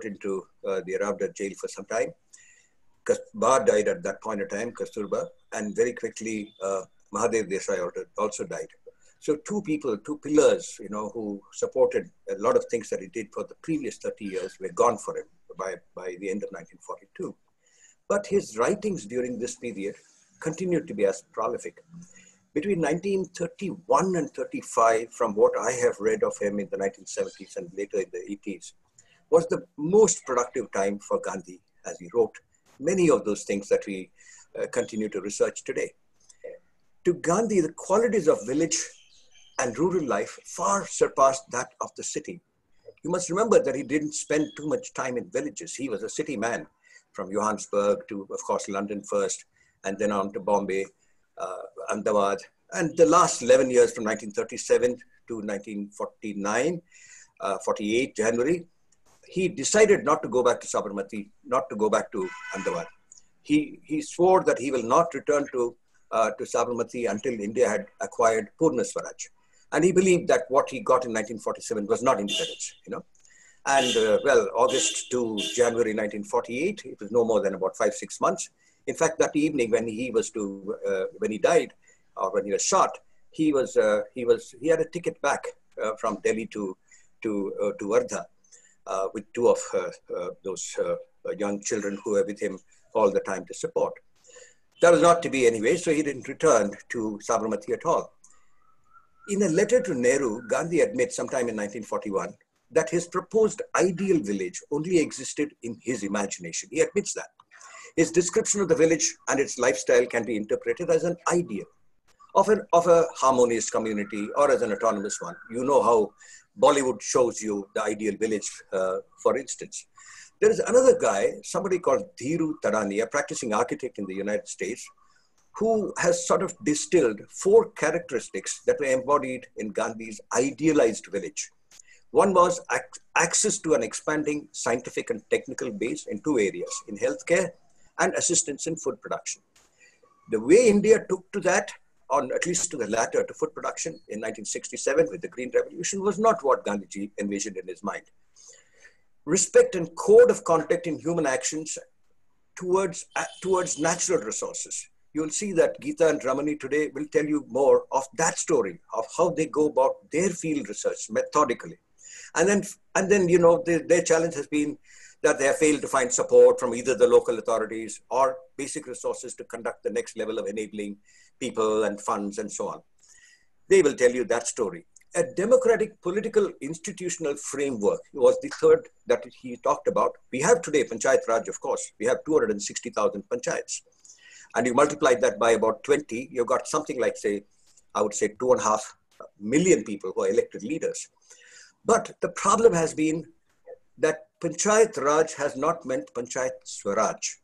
put into the Aravda jail for some time. Ba died at that point in time, Kasturba, and very quickly Mahadev Desai also died. So two people, two pillars, who supported a lot of things that he did for the previous 30 years were gone for him by the end of 1942. But his writings during this period continued to be as prolific. Between 1931 and 35, from what I have read of him in the 1970s and later in the 80s, was the most productive time for Gandhi as he wrote many of those things that we continue to research today. To Gandhi, the qualities of village and rural life far surpassed that of the city. You must remember that he didn't spend too much time in villages. He was a city man, from Johannesburg to, of course, London first, and then on to Bombay, Ahmedabad. And the last 11 years from 1937 to 1949, 48 January, he decided not to go back to Sabarmati, not to go back to Ahmedabad. He swore that he will not return to Sabarmati until India had acquired Purna Swaraj. And he believed that what he got in 1947 was not independence, And August to January 1948, it was no more than about 5-6 months. In fact, that evening when he died, or when he was shot, he had a ticket back from Delhi to Wardha with two of those young children who were with him all the time to support. That was not to be anyway, so he didn't return to Sabarmati at all. In a letter to Nehru, Gandhi admits sometime in 1941 that his proposed ideal village only existed in his imagination. He admits that. His description of the village and its lifestyle can be interpreted as an ideal of a harmonious community or as an autonomous one. You know how Bollywood shows you the ideal village, for instance. There is another guy, somebody called Dhiru Tarani, a practicing architect in the United States, who has sort of distilled 4 characteristics that were embodied in Gandhi's idealized village. One was access to an expanding scientific and technical base in 2 areas, in healthcare and assistance in food production. The way India took to that, or at least to the latter, to food production in 1967 with the Green Revolution, was not what Gandhiji envisioned in his mind. Respect and code of conduct in human actions towards natural resources. You'll see that Geeta and Ramani today will tell you more of that story, of how they go about their field research methodically. And then their challenge has been that they have failed to find support from either the local authorities or basic resources to conduct the next level of enabling people and funds and so on. They will tell you that story. A democratic political institutional framework was the third that he talked about. We have today Panchayat Raj, of course. We have 260,000 panchayats. And you multiply that by about 20, you've got something like, I would say 2.5 million people who are elected leaders. But the problem has been that Panchayat Raj has not meant Panchayat Swaraj.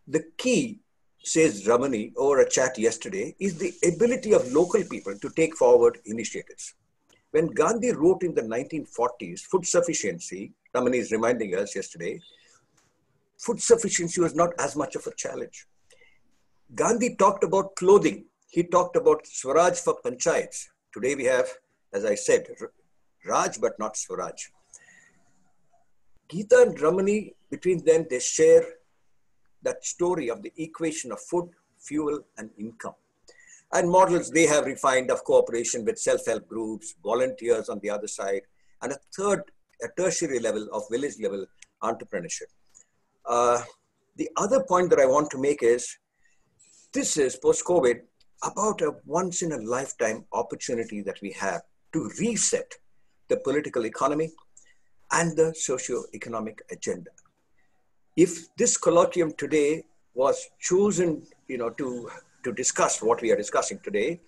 The key, says Ramani over a chat yesterday, is the ability of local people to take forward initiatives. When Gandhi wrote in the 1940s, food sufficiency, Ramani is reminding us yesterday, food sufficiency was not as much of a challenge. Gandhi talked about clothing. He talked about Swaraj for panchayats. Today we have, as I said, Raj but not Swaraj. Geeta and Ramani, between them, they share that story of the equation of food, fuel, and income. And models they have refined of cooperation with self-help groups, volunteers on the other side, and a tertiary level of village level entrepreneurship. The other point that I want to make is, this is post-COVID about a once-in-a-lifetime opportunity that we have to reset the political economy and the socio-economic agenda. If this colloquium today was chosen, to discuss what we are discussing today,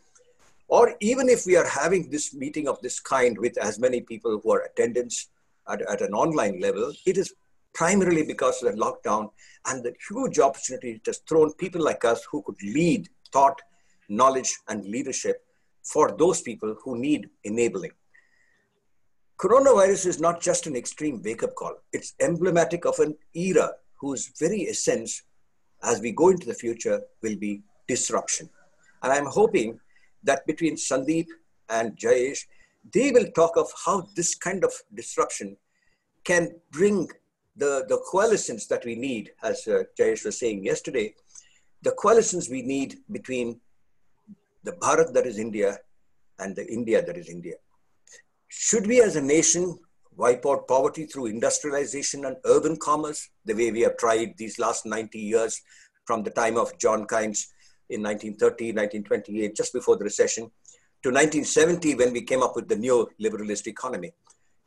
or even if we are having this meeting of this kind with as many people who are attendants at an online level, it is primarily because of the lockdown and the huge opportunity it has thrown people like us who could lead thought, knowledge, and leadership for those people who need enabling. Coronavirus is not just an extreme wake-up call. It's emblematic of an era whose very essence, as we go into the future, will be disruption. And I'm hoping that between Sandeep and Jayesh, they will talk of how this kind of disruption can bring the coalescence that we need, as Jayesh was saying yesterday, the coalescence we need between the Bharat that is India and the India that is India. Should we as a nation wipe out poverty through industrialization and urban commerce, the way we have tried these last 90 years from the time of John Keynes in 1930, 1928, just before the recession, to 1970 when we came up with the neoliberalist economy.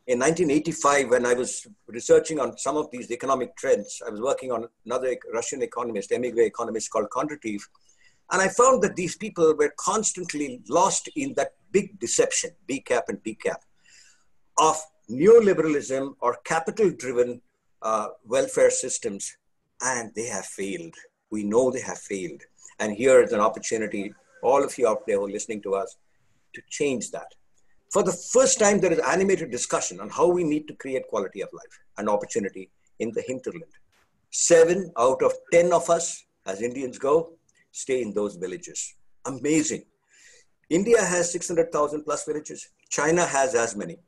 In 1985, when I was researching on some of these economic trends, I was working on another Russian economist, emigre economist called Kondratiev, and I found that these people were constantly lost in that big deception, BCAP and DCAP, of neoliberalism or capital-driven welfare systems, and they have failed. We know they have failed. And here is an opportunity, all of you out there who are listening to us, to change that. For the first time, there is animated discussion on how we need to create quality of life and opportunity in the hinterland. 7 out of 10 of us, as Indians go, stay in those villages. Amazing. India has 600,000 plus villages. China has as many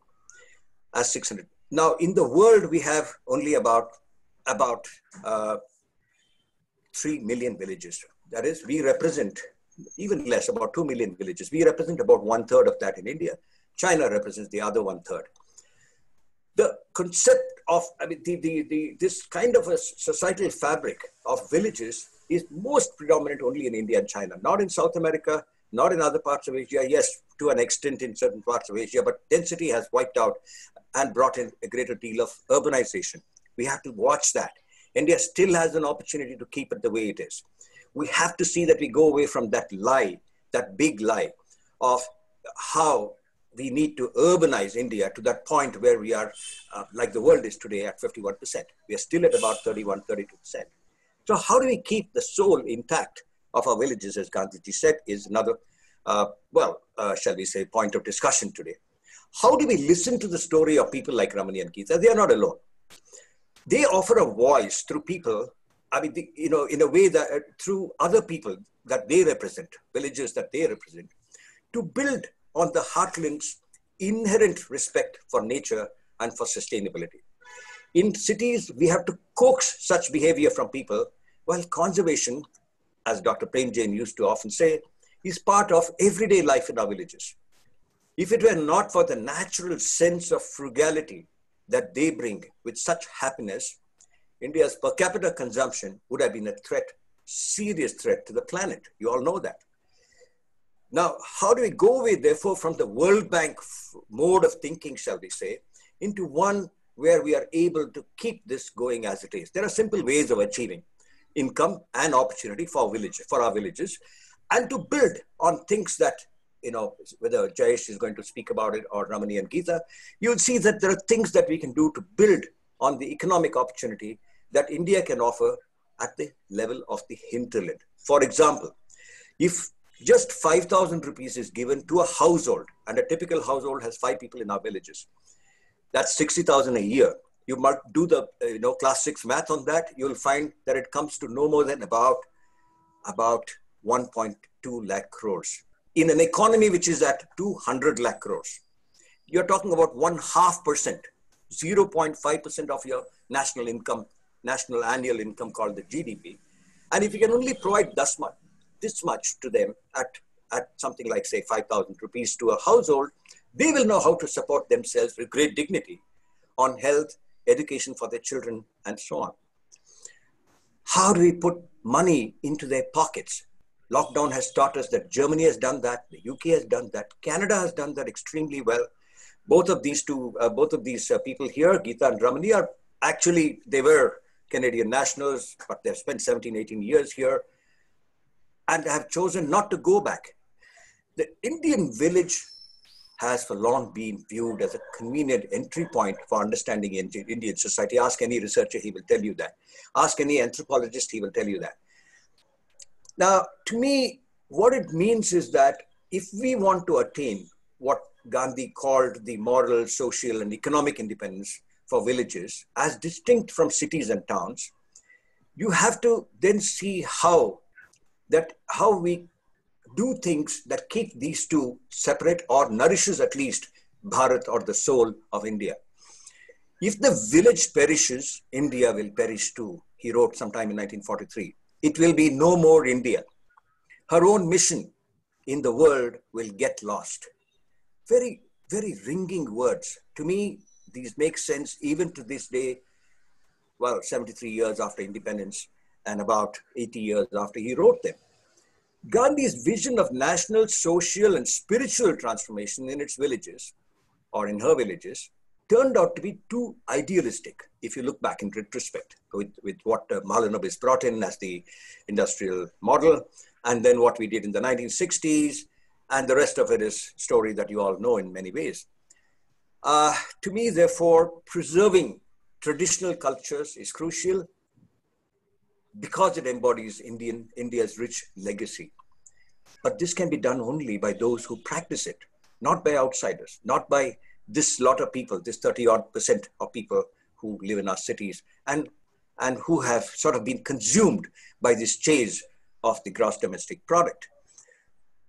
as 600. Now, in the world, we have only about 3 million villages. That is, we represent even less, about 2 million villages. We represent about 1/3 of that in India. China represents the other 1/3. The concept of, this kind of a societal fabric of villages is most predominant only in India and China, not in South America, not in other parts of Asia. Yes, to an extent in certain parts of Asia, but density has wiped out and brought in a greater deal of urbanization. We have to watch that. India still has an opportunity to keep it the way it is. We have to see that we go away from that lie, that big lie of how we need to urbanize India to that point where we are, like the world is today, at 51%. We are still at about 31, 32%. So how do we keep the soul intact of our villages, as Gandhiji said, is another, shall we say, point of discussion today. How do we listen to the story of people like Ramani and Geeta? They are not alone. They offer a voice through people, in a way that through other people that they represent, villages that they represent, to build on the heartland's inherent respect for nature and for sustainability. In cities, we have to coax such behavior from people, while conservation, as Dr. Prem Jain used to often say, is part of everyday life in our villages. If it were not for the natural sense of frugality that they bring with such happiness, India's per capita consumption would have been a threat, serious threat to the planet. You all know that. Now, how do we go away, therefore, from the World Bank mode of thinking, shall we say, into one where we are able to keep this going as it is? There are simple ways of achieving income and opportunity for our villages, and to build on things that, whether Jayesh is going to speak about it or Ramani and Geeta, you'll see that there are things that we can do to build on the economic opportunity that India can offer at the level of the hinterland. For example, if just 5,000 rupees is given to a household, and a typical household has 5 people in our villages, that's 60,000 a year. You might do the class 6 math on that. You'll find that it comes to no more than about 1.2 lakh crores. In an economy which is at 200 lakh crores, you're talking about 0.5%, 0.5% of your national income, national annual income called the GDP. And if you can only provide this much to them at something like, say, 5,000 rupees to a household, they will know how to support themselves with great dignity on health, education for their children, and so on. How do we put money into their pockets? Lockdown has taught us that Germany has done that, the UK has done that, Canada has done that extremely well. Both of these people here, Geeta and Ramani, are actually, they were Canadian nationals, but they've spent 17, 18 years here and have chosen not to go back. The Indian village has for long been viewed as a convenient entry point for understanding Indian society. Ask any researcher, he will tell you that. Ask any anthropologist, he will tell you that. Now, to me, what it means is that if we want to attain what Gandhi called the moral, social, and economic independence for villages, as distinct from cities and towns, you have to then see how we do things that keep these two separate or nourishes at least Bharat or the soul of India. If the village perishes, India will perish too, he wrote sometime in 1943. It will be no more India. Her own mission in the world will get lost. Very, very ringing words. To me, these make sense even to this day, well, 73 years after independence and about 80 years after he wrote them. Gandhi's vision of national, social, and spiritual transformation in its villages, or in her villages, turned out to be too idealistic, if you look back in retrospect, with what Mahalanobis brought in as the industrial model, and then what we did in the 1960s, and the rest of it is story that you all know in many ways. To me, therefore, preserving traditional cultures is crucial because it embodies India's rich legacy. But this can be done only by those who practice it, not by outsiders, not by this lot of people, this 30-odd% of people who live in our cities and who have sort of been consumed by this chase of the gross domestic product.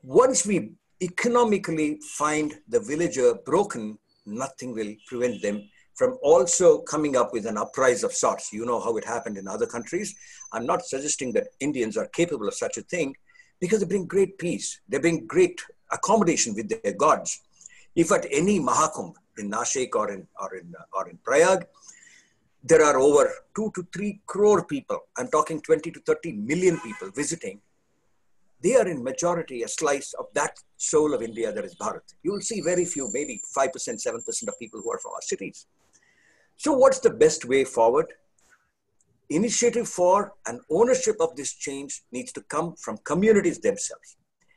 Once we economically find the villager broken, nothing will prevent them from also coming up with an uprise of sorts. You know how it happened in other countries. I'm not suggesting that Indians are capable of such a thing, because they bring great peace. They bring great accommodation with their gods. If at any Mahakumbh in Nashik or in Prayag, there are over 2 to 3 crore people, I'm talking 20 to 30 million people visiting, they are in majority a slice of that soul of India that is Bharat. You will see very few, maybe 5%, 7% of people who are from our cities. So what's the best way forward? Initiative for and ownership of this change needs to come from communities themselves.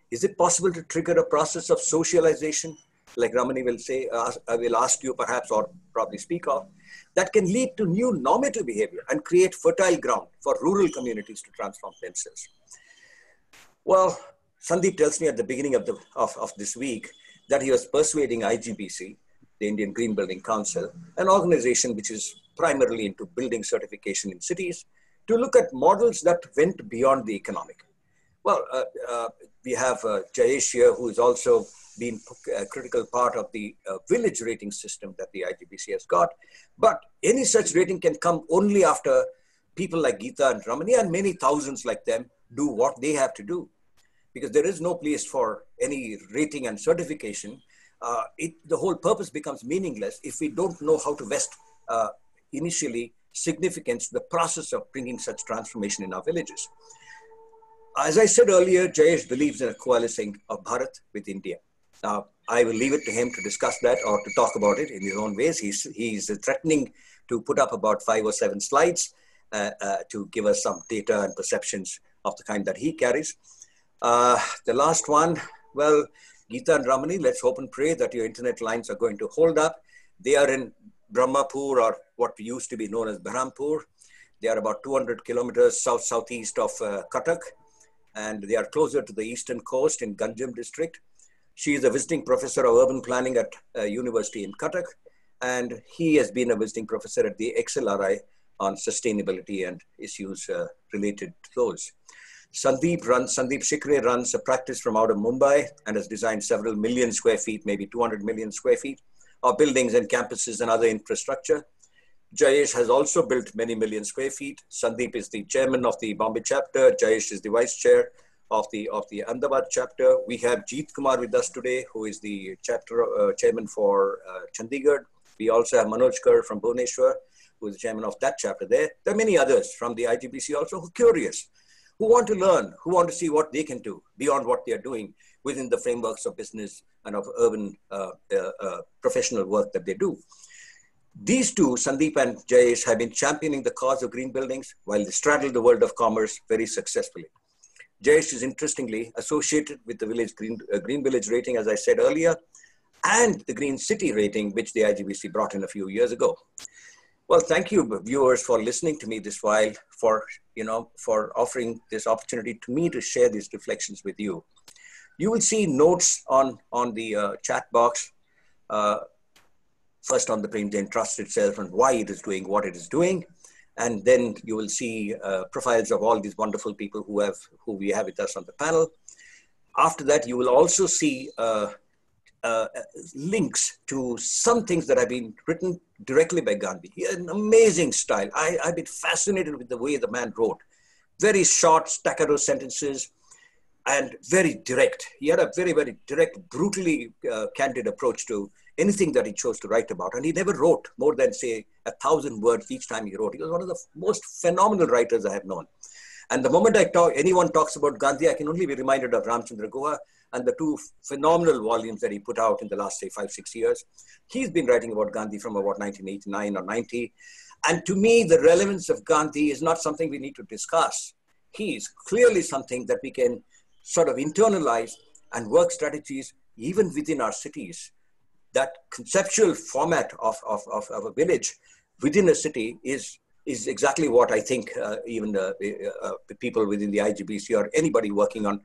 Is it possible to trigger a process of socialization, like Ramani will say, I will ask you perhaps, or probably speak of, that can lead to new normative behavior and create fertile ground for rural communities to transform themselves? Well, Sandeep tells me at the beginning of this week that he was persuading IGBC, the Indian Green Building Council, an organization which is primarily into building certification in cities, to look at models that went beyond the economic. Well, we have Jayesh here, who has also been a critical part of the village rating system that the IGBC has got. But any such rating can come only after people like Geeta and Ramani and many thousands like them do what they have to do. Because there is no place for any rating and certification. The whole purpose becomes meaningless if we don't know how to vest initially significance to the process of bringing such transformation in our villages. As I said earlier, Jayesh believes in a coalescing of Bharat with India. Now, I will leave it to him to discuss that or to talk about it in his own ways. He's threatening to put up about 5 or 7 slides to give us some data and perceptions of the kind that he carries. The last one, well, Geeta and Ramani, let's hope and pray that your internet lines are going to hold up. They are in Brahmapur, or what used to be known as Berhampur. They are about 200 kilometers southeast of Cuttack, and they are closer to the eastern coast in Ganjam district. She is a visiting professor of urban planning at University in Cuttack, and he has been a visiting professor at the XLRI on sustainability and issues related to those. Sandeep Shikre runs a practice from out of Mumbai and has designed several million square feet, maybe 200 million square feet of buildings and campuses and other infrastructure. Jayesh has also built many million square feet. Sandeep is the chairman of the Bombay chapter. Jayesh is the vice chair of the Ahmedabad chapter. We have Jeet Kumar with us today, who is the chapter chairman for Chandigarh. We also have Manoj Kar from Bhubaneswar, who is the chairman of that chapter there. There are many others from the IGBC also who are curious, who want to learn, who want to see what they can do beyond what they are doing within the frameworks of business and of urban professional work that they do. These two, Sandeep and Jayesh, have been championing the cause of green buildings while they straddle the world of commerce very successfully. Jayesh is interestingly associated with the Green Village rating, as I said earlier, and the Green City rating, which the IGBC brought in a few years ago. Well, thank you, viewers, for listening to me this while, for offering this opportunity to me to share these reflections with you. You will see notes on the chat box, first on the Prem Jain Trust itself and why it is doing what it is doing. And then you will see profiles of all these wonderful people who we have with us on the panel. After that, you will also see links to some things that have been written directly by Gandhi. He had an amazing style. I've been fascinated with the way the man wrote. Very short, staccato sentences and very direct. He had a very, very direct, brutally candid approach to anything that he chose to write about. And he never wrote more than, say, 1,000 words each time he wrote. He was one of the most phenomenal writers I have known. And the moment anyone talks about Gandhi, I can only be reminded of Ramchandra Guha and the two phenomenal volumes that he put out in the last, say, 5-6 years. He's been writing about Gandhi from about 1989 or 90. And to me, the relevance of Gandhi is not something we need to discuss. He is clearly something that we can sort of internalize and work strategies even within our cities. That conceptual format of a village within a city is exactly what I think even people within the IGBC or anybody working on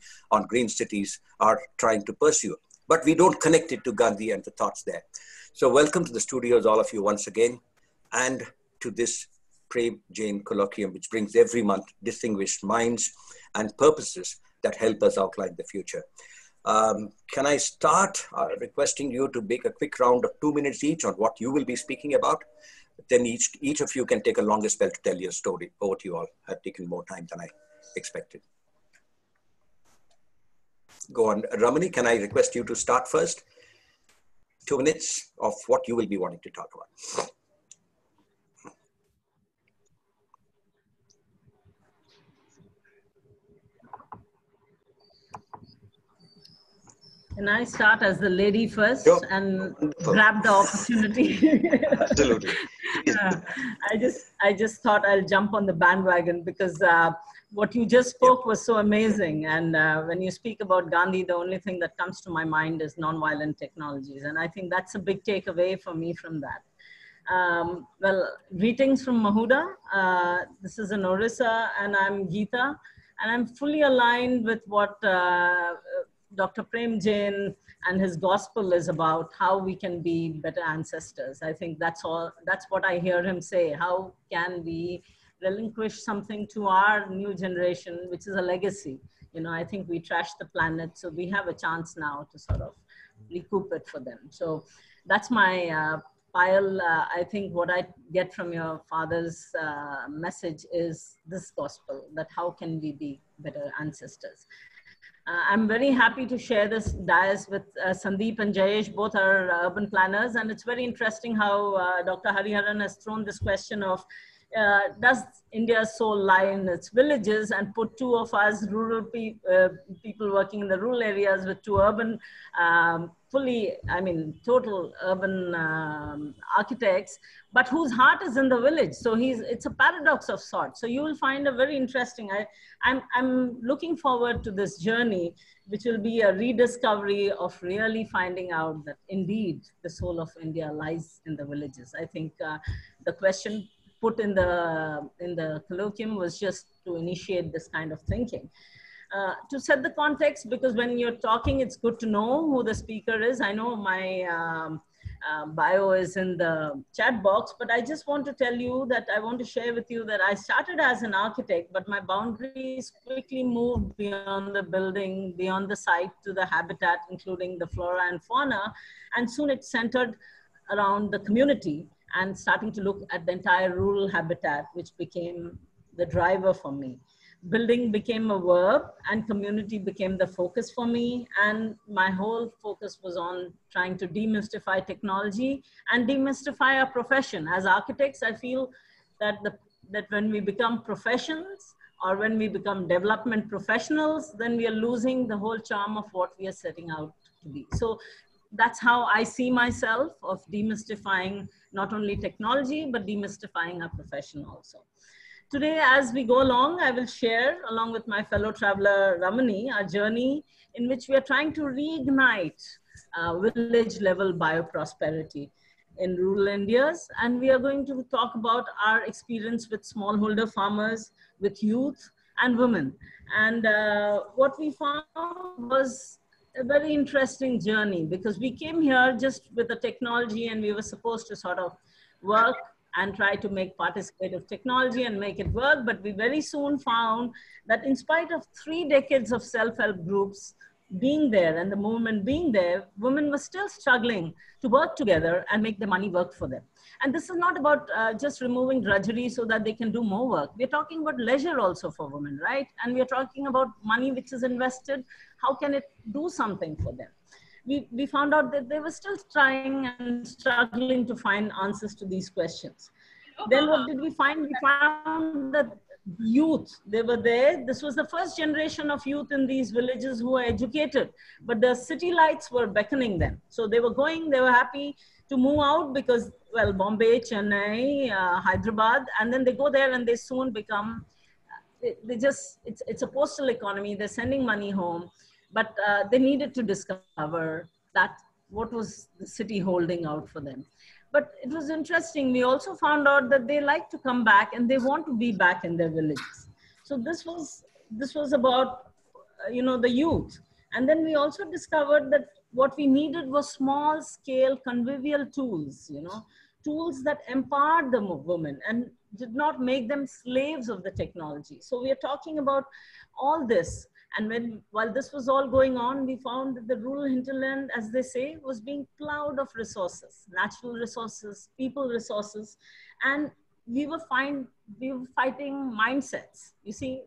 green cities are trying to pursue. But we don't connect it to Gandhi and the thoughts there. So welcome to the studios, all of you, once again, and to this Prem Jain colloquium, which brings every month distinguished minds and purposes that help us outline the future. Can I start requesting you to make a quick round of 2 minutes each on what you will be speaking about? Then each of you can take a longer spell to tell your story. Over to you all. I've taken more time than I expected. Go on. Ramani, can I request you to start first? 2 minutes of what you will be wanting to talk about. Can I start as the lady first? Sure. And grab the opportunity? Absolutely. I just thought I'll jump on the bandwagon because what you just spoke was so amazing. And when you speak about Gandhi, the only thing that comes to my mind is nonviolent technologies. And I think that's a big takeaway for me from that. Well, greetings from Mahuda. This is in Orissa, and I'm Geeta. And I'm fully aligned with what Dr. Prem Jain and his gospel is about, how we can be better ancestors. I think that's what I hear him say. How can we relinquish something to our new generation, which is a legacy? You know, I think we trashed the planet, so we have a chance now to sort of recoup it for them. So that's my pile. I think what I get from your father's message is this gospel, that how can we be better ancestors? I'm very happy to share this dais with Sandeep and Jayesh. Both are urban planners, and it's very interesting how Dr. Hariharan has thrown this question of does India's soul lie in its villages, and put two of us rural people working in the rural areas with two urban, total urban architects, but whose heart is in the village. So it's a paradox of sorts. So you will find a very interesting, I'm looking forward to this journey, which will be a rediscovery of really finding out that indeed the soul of India lies in the villages. I think the question put in the colloquium was just to initiate this kind of thinking. To set the context, because when you're talking, it's good to know who the speaker is. I know my bio is in the chat box, but I just want to tell you that I want to share with you that I started as an architect, but my boundaries quickly moved beyond the building, beyond the site to the habitat, including the flora and fauna. And soon it centered around the community and starting to look at the entire rural habitat, which became the driver for me. Building became a verb and community became the focus for me. And my whole focus was on trying to demystify technology and demystify our profession. As architects, I feel that that when we become professions or when we become development professionals, then we are losing the whole charm of what we are setting out to be. So that's how I see myself, of demystifying not only technology, but demystifying our profession also. Today, as we go along, I will share, along with my fellow traveler, Ramani, our journey in which we are trying to reignite village-level bioprosperity in rural Indias. And we are going to talk about our experience with smallholder farmers, with youth and women. And what we found was a very interesting journey, because we came here just with the technology and we were supposed to sort of work and try to make participative technology and make it work. But we very soon found that in spite of 3 decades of self-help groups, being there and the movement being there, women were still struggling to work together and make the money work for them. And this is not about just removing drudgery so that they can do more work. We're talking about leisure also for women, right? And we're talking about money which is invested. How can it do something for them? We found out that they were still trying and struggling to find answers to these questions. Then what did we find? We found that youth, they were there. This was the first generation of youth in these villages who were educated, but the city lights were beckoning them. So they were going, they were happy to move out because, well, Bombay, Chennai, Hyderabad, and then they go there and they soon become, they just, it's a postal economy. They're sending money home, but they needed to discover that what was the city holding out for them. But it was interesting. We also found out that they like to come back and they want to be back in their villages. So this was about the youth. And then we also discovered that what we needed was small scale convivial tools, tools that empowered the women and did not make them slaves of the technology. So we are talking about all this. And while this was all going on, we found that the rural hinterland, as they say, was being plowed of resources, natural resources, people resources, and we were fighting mindsets. You see,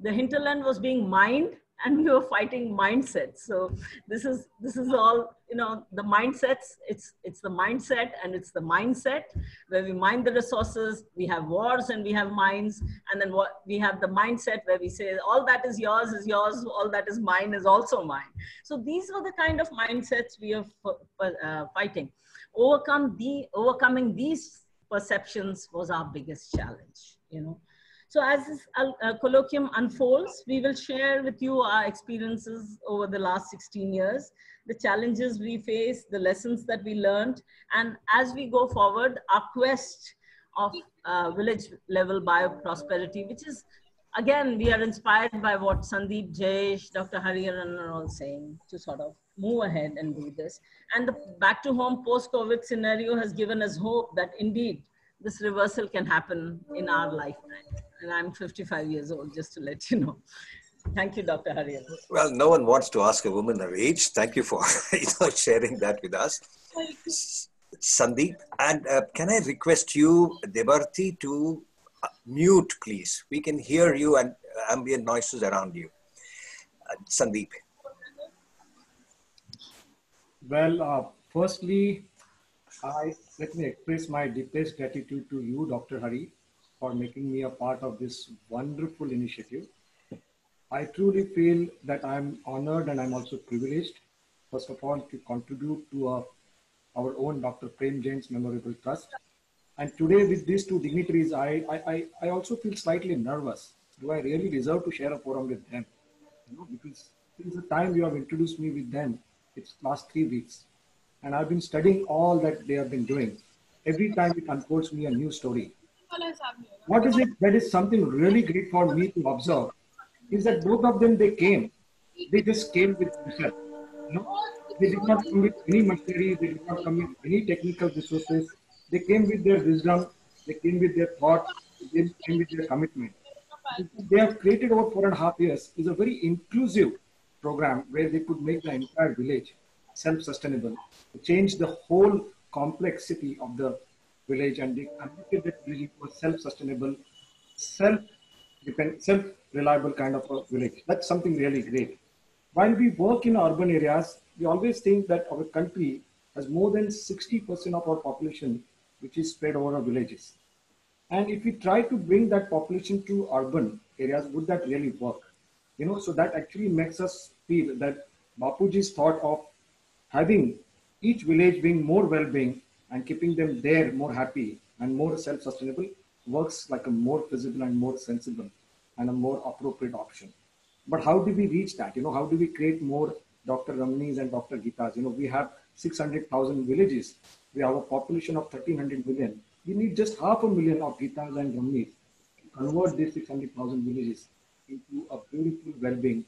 the hinterland was being mined, and we were fighting mindsets. So this is all, the mindsets. It's the mindset, and it's the mindset where we mine the resources. We have wars and we have mines, and then we have the mindset where we say all that is yours, all that is mine is also mine. So these were the kind of mindsets we are fighting. Overcoming these perceptions was our biggest challenge. So as this colloquium unfolds, we will share with you our experiences over the last 16 years, the challenges we face, the lessons that we learned, and as we go forward, our quest of village level bioprosperity, which is, again, we are inspired by what Sandeep, Jayesh, Dr. Hariharan are all saying to sort of move ahead and do this. And the back to home post-COVID scenario has given us hope that indeed this reversal can happen in our lifetime. And I'm 55 years old, just to let you know. Thank you, Dr. Hariharan. Well, no one wants to ask a woman her age. Thank you for sharing that with us, Sandeep. And can I request you, Debarti, to mute, please? We can hear you and ambient noises around you. Sandeep. Well, firstly, let me express my deepest gratitude to you, Dr. Hari, for making me a part of this wonderful initiative. I truly feel that I'm honored and I'm also privileged, first of all, to contribute to our own Dr. Prem Jain's Memorable Trust. And today with these two dignitaries, I also feel slightly nervous. Do I really deserve to share a forum with them? Because since the time you have introduced me with them, it's last 3 weeks. And I've been studying all that they have been doing. Every time it unfolds me a new story. What is it that is something really great for me to observe is that both of them, they just came with themselves. They did not come with any machinery, they did not come with any technical resources. They came with their wisdom, they came with their thoughts, they came with their commitment. They have created over 4.5 years is a very inclusive program where they could make the entire village self-sustainable, change the whole complexity of the village, and they converted that village into a self-sustainable, self-reliable kind of a village. That's something really great. While we work in urban areas, we always think that our country has more than 60% of our population which is spread over our villages. And if we try to bring that population to urban areas, would that really work? So that actually makes us feel that Bapuji's thought of having each village being more well-being and keeping them there more happy and more self-sustainable works like a more feasible and more sensible and a more appropriate option. But how do we reach that? How do we create more Dr. Ramanis and Dr. Geetas? We have 600,000 villages. We have a population of 1,300 million. We need just 500,000 of Geetas and Ramanis to convert these 600,000 villages into a beautiful well-being.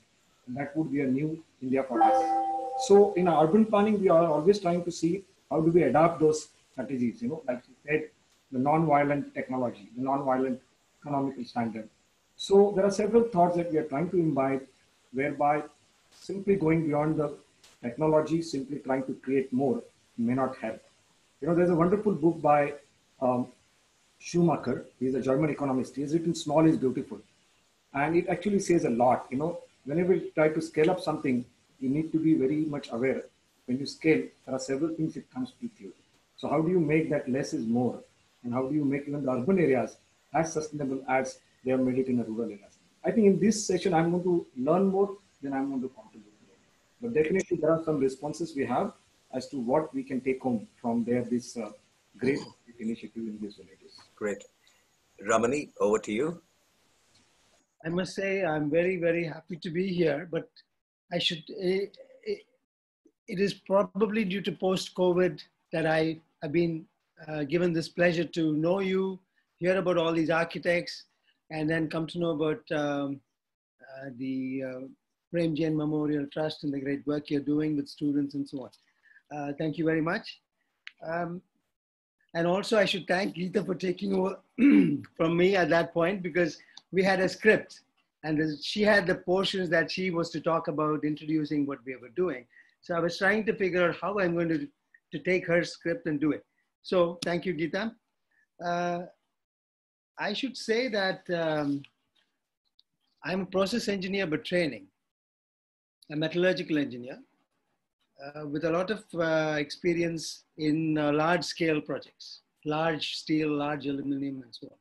And that would be a new India for us. So in our urban planning, we are always trying to see how do we adapt those strategies, like you said, the non-violent technology, the non-violent economical standard. So there are several thoughts that we are trying to imbibe, whereby simply going beyond the technology, simply trying to create more may not help. There's a wonderful book by um, Schumacher. He's a German economist. He's written Small is Beautiful. And it actually says a lot. Whenever you try to scale up something, you need to be very much aware. When you scale, there are several things that comes with you. So how do you make that less is more? And how do you make even the urban areas as sustainable as they have made it in the rural areas? I think in this session, I'm going to learn more than I'm going to contribute. But definitely there are some responses we have as to what we can take home from this great initiative in these villages. Great. Ramani, over to you. I must say I'm very, very happy to be here, but it is probably due to post-COVID that I have been given this pleasure to know you, hear about all these architects, and then come to know about the Prem Jain Memorial Trust and the great work you're doing with students and so on. Thank you very much. And also I should thank Geeta for taking over from me at that point, because we had a script and she had the portions that she was to talk about introducing what we were doing. So I was trying to figure out how I'm going to take her script and do it. So thank you, Geeta. I should say that I'm a process engineer by training, a metallurgical engineer with a lot of experience in large scale projects, large steel, large aluminum, and so on.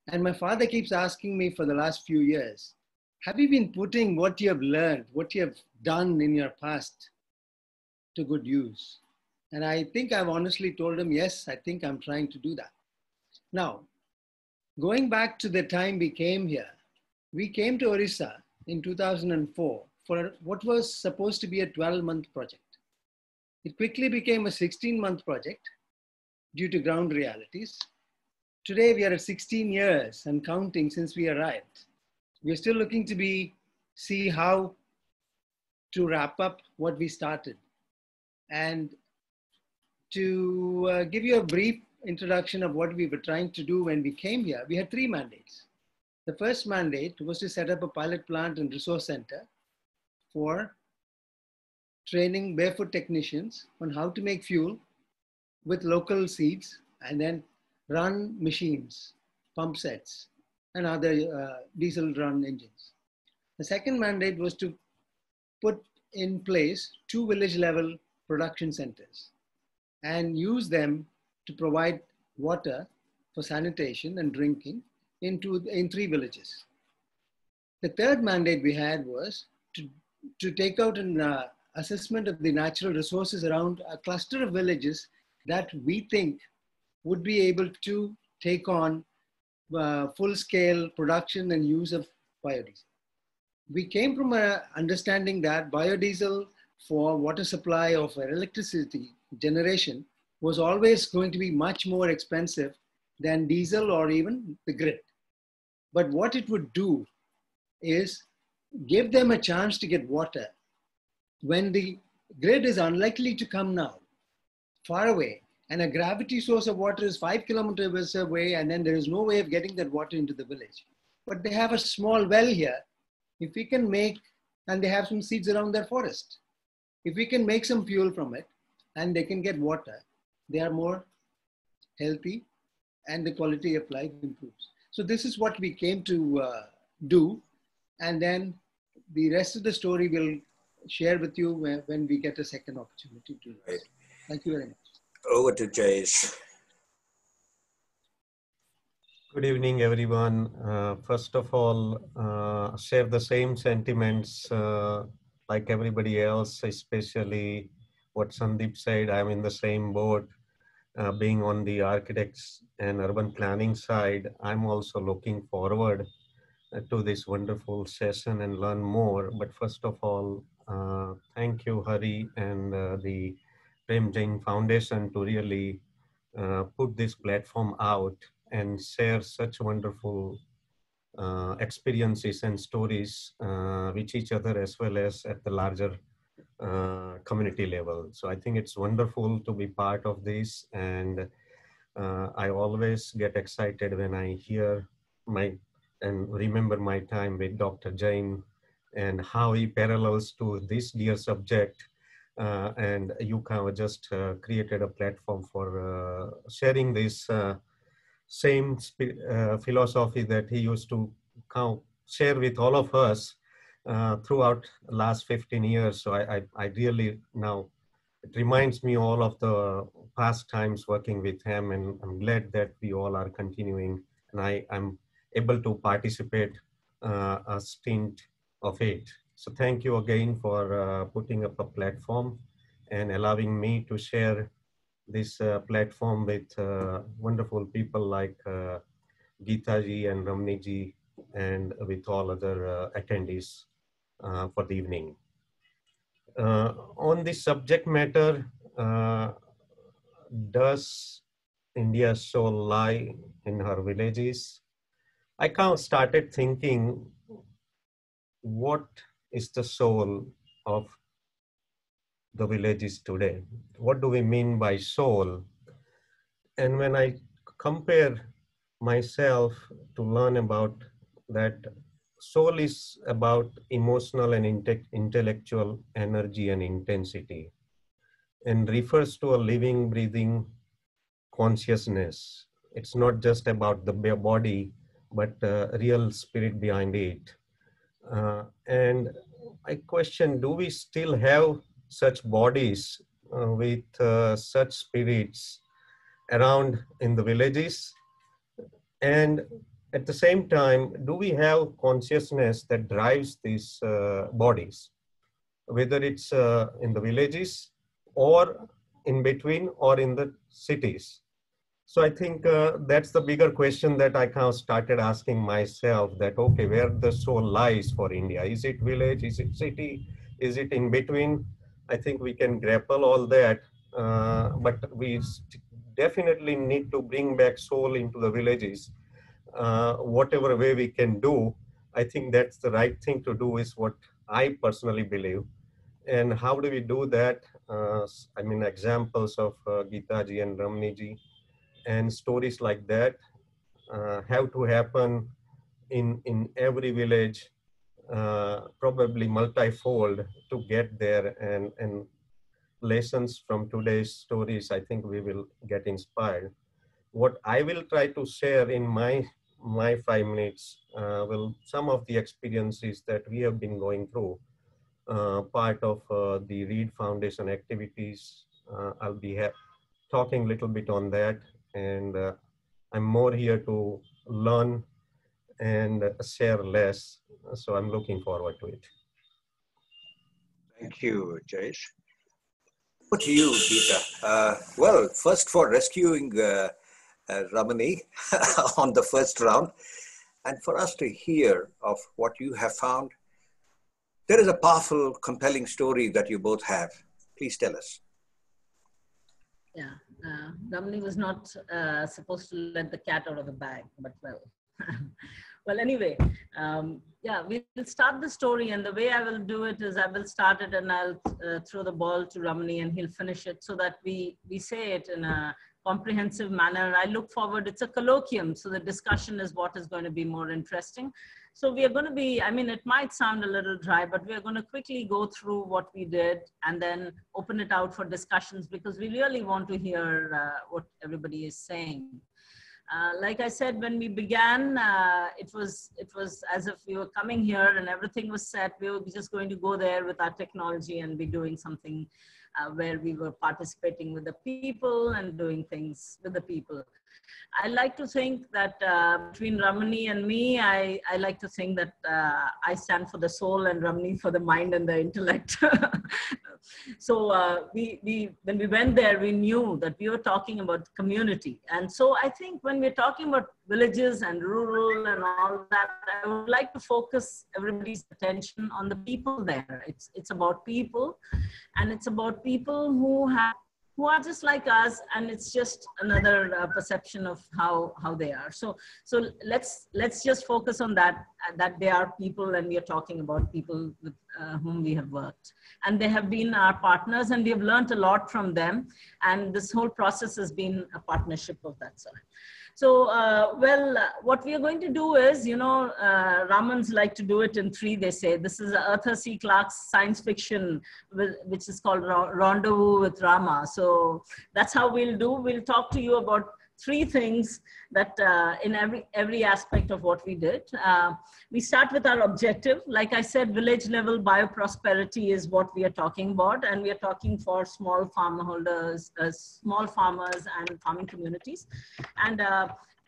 And my father keeps asking me for the last few years, have you been putting what you have learned, what you have done in your past to good use? And I think I've honestly told him, yes, I think I'm trying to do that. Now, going back to the time we came here, we came to Orissa in 2004 for what was supposed to be a 12-month project. It quickly became a 16-month project due to ground realities. Today, we are at 16 years and counting since we arrived. We're still looking to see how to wrap up what we started. And to give you a brief introduction of what we were trying to do when we came here, we had 3 mandates. The first mandate was to set up a pilot plant and resource center for training barefoot technicians on how to make fuel with local seeds and then run machines, pump sets, and other diesel run engines. The second mandate was to put in place 2 village level production centers and use them to provide water for sanitation and drinking in 3 villages. The third mandate we had was to take out an assessment of the natural resources around a cluster of villages that we think would be able to take on full-scale production and use of biodiesel. We came from an understanding that biodiesel for water supply of electricity generation was always going to be much more expensive than diesel or even the grid. But what it would do is give them a chance to get water when the grid is unlikely to come now, far away, and a gravity source of water is 5 kilometers away, and then there is no way of getting that water into the village. But they have a small well here. If we can make, and they have some seeds around their forest. If we can make some fuel from it, and they can get water, they are more healthy, and the quality of life improves. So this is what we came to do. And then the rest of the story we'll share with you when we get a second opportunity to do this. Right. Thank you very much. Over to Jayesh. Good evening, everyone. First of all, share the same sentiments like everybody else, especially what Sandeep said. I'm in the same boat. Being on the architects and urban planning side, I'm also looking forward to this wonderful session and learn more. But first of all, thank you, Hari, and the Prem Jain Foundation to really put this platform out and share such wonderful experiences and stories with each other as well as at the larger community level. So I think it's wonderful to be part of this, and I always get excited when I hear and remember my time with Dr. Jain and how he parallels to this dear subject. And you kind of just created a platform for sharing this same philosophy that he used to kind of share with all of us throughout last 15 years. So I really now, it reminds me all of the past times working with him, and I'm glad that we all are continuing, and I'm able to participate a stint of it. So thank you again for putting up a platform and allowing me to share this platform with wonderful people like Geeta ji and Ramani ji, and with all other attendees for the evening. On this subject matter, does India's soul lie in her villages? I kind of started thinking, what is the soul of the villages today? What do we mean by soul? And when I compare myself to learn about that, soul is about emotional and intellectual energy and intensity, and refers to a living, breathing consciousness. It's not just about the body, but real spirit behind it. And I question, do we still have such bodies with such spirits around in the villages? And at the same time, do we have consciousness that drives these bodies, whether it's in the villages or in between or in the cities? So I think that's the bigger question that I kind of started asking myself, that, okay, where the soul lies for India? Is it village? Is it city? Is it in between? I think we can grapple all that, but we definitely need to bring back soul into the villages. Whatever way we can do, I think that's the right thing to do, is what I personally believe. And how do we do that? I mean, examples of Geeta ji and Ramani ji and stories like that have to happen in every village, probably multifold, to get there. And lessons from today's stories, I think we will get inspired. What I will try to share in my 5 minutes will some of the experiences that we have been going through, part of the Reed Foundation activities. I'll be talking a little bit on that, and I'm more here to learn and share less. So I'm looking forward to it. Thank you, Jayesh. What to you, Geeta? Well, first for rescuing Ramani on the first round, and for us to hear of what you have found. There is a powerful, compelling story that you both have. Please tell us. Yeah, Ramani was not supposed to let the cat out of the bag, but well. Well, anyway, yeah, we'll start the story, and the way I will do it is I will start it and I'll throw the ball to Ramani and he'll finish it, so that we say it in a comprehensive manner. I look forward, it's a colloquium, so the discussion is what is going to be more interesting. So we are going to be, I mean, it might sound a little dry, but we are going to quickly go through what we did and then open it out for discussions, because we really want to hear what everybody is saying. Like I said, when we began, it was as if we were coming here and everything was set. We were just going to go there with our technology and be doing something where we were participating with the people and doing things with the people. I like to think that between Ramani and me, I like to think that I stand for the soul and Ramani for the mind and the intellect. So when we went there, we knew that we were talking about community. And so I think when we're talking about villages and rural and all that, I would like to focus everybody's attention on the people there. It's about people, and it's about people who are just like us, and it's just another perception of how they are. So let's just focus on that they are people, and we are talking about people with whom we have worked. And they have been our partners, and we have learned a lot from them. And this whole process has been a partnership of that sort. So, what we are going to do is, Ramans like to do it in 3, they say. This is Arthur C. Clarke's science fiction, which is called Rendezvous with Rama. So that's how we'll do. We'll talk to you about 3 things that in every aspect of what we did. We start with our objective. Like I said, village level bioprosperity is what we are talking about, and we are talking for small farmholders, small farmers and farming communities. And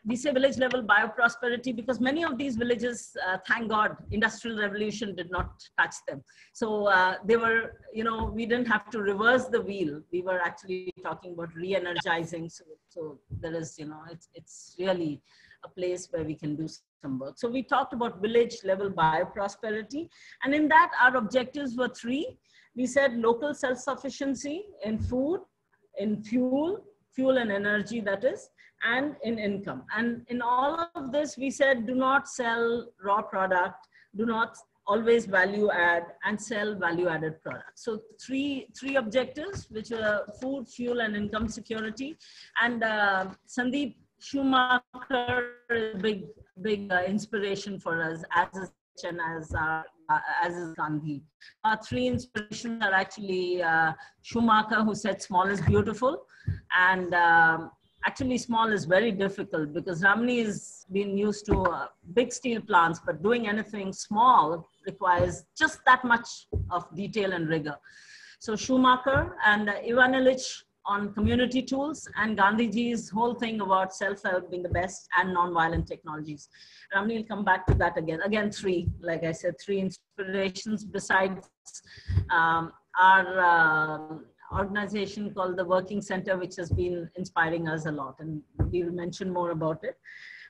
we say village level bioprosperity because many of these villages, thank God, industrial revolution did not touch them. So they were, we didn't have to reverse the wheel. We were actually talking about re-energizing. So there is, it's really a place where we can do some work. So we talked about village level bioprosperity. And in that, our objectives were 3. We said local self-sufficiency in food, in fuel and energy, that is, and in income. And in all of this, we said, do not sell raw product, do not always value add, and sell value added products. So three objectives, which are food, fuel, and income security. And Sandeep Schumacher is a big inspiration for us, as is Gandhi. Our 3 inspirations are actually Schumacher, who said small is beautiful, and actually small is very difficult because Ramani has been used to big steel plants, but doing anything small requires just that much of detail and rigor. So Schumacher and Ivan Illich on community tools, and Gandhiji's whole thing about self-help being the best and non-violent technologies. Ramani will come back to that again. Again, 3, like I said, 3 inspirations besides our organization called the Working Center, which has been inspiring us a lot, and we will mention more about it.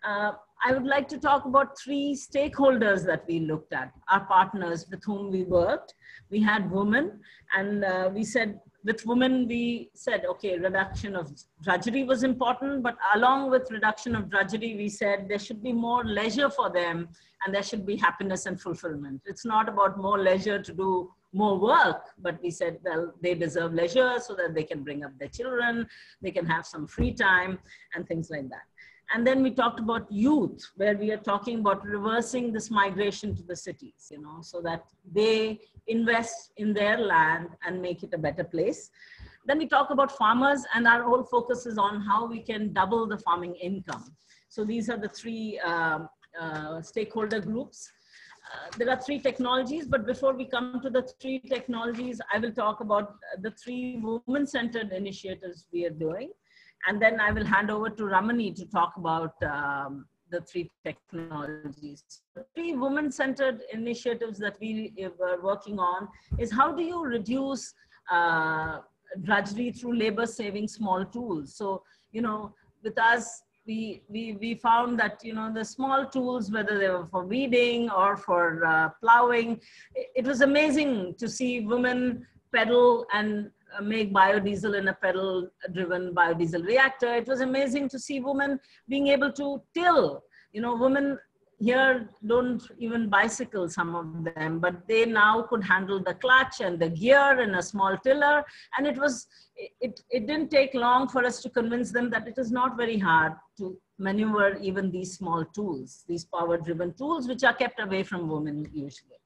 I would like to talk about 3 stakeholders that we looked at, our partners with whom we worked. We had women, and we said, with women, we said, okay, reduction of drudgery was important, but along with reduction of drudgery, we said there should be more leisure for them, and there should be happiness and fulfillment. It's not about more leisure to do more work, but we said, well, they deserve leisure so that they can bring up their children, they can have some free time and things like that. And then we talked about youth, where we are talking about reversing this migration to the cities, so that they invest in their land and make it a better place. Then we talk about farmers, and our whole focus is on how we can double the farming income. So these are the 3 stakeholder groups. There are 3 technologies, but before we come to the 3 technologies, I will talk about the 3 women-centered initiatives we are doing. And then I will hand over to Ramani to talk about the 3 technologies. The 3 women-centered initiatives that we were working on is how do you reduce drudgery through labor-saving small tools. So, with us, we found that, the small tools, whether they were for weeding or for plowing, it was amazing to see women pedal and make biodiesel in a pedal-driven biodiesel reactor. It was amazing to see women being able to till. Women here don't even bicycle, some of them, but they now could handle the clutch and the gear in a small tiller. And it didn't take long for us to convince them that it is not very hard to maneuver even these small tools, these power-driven tools, which are kept away from women usually.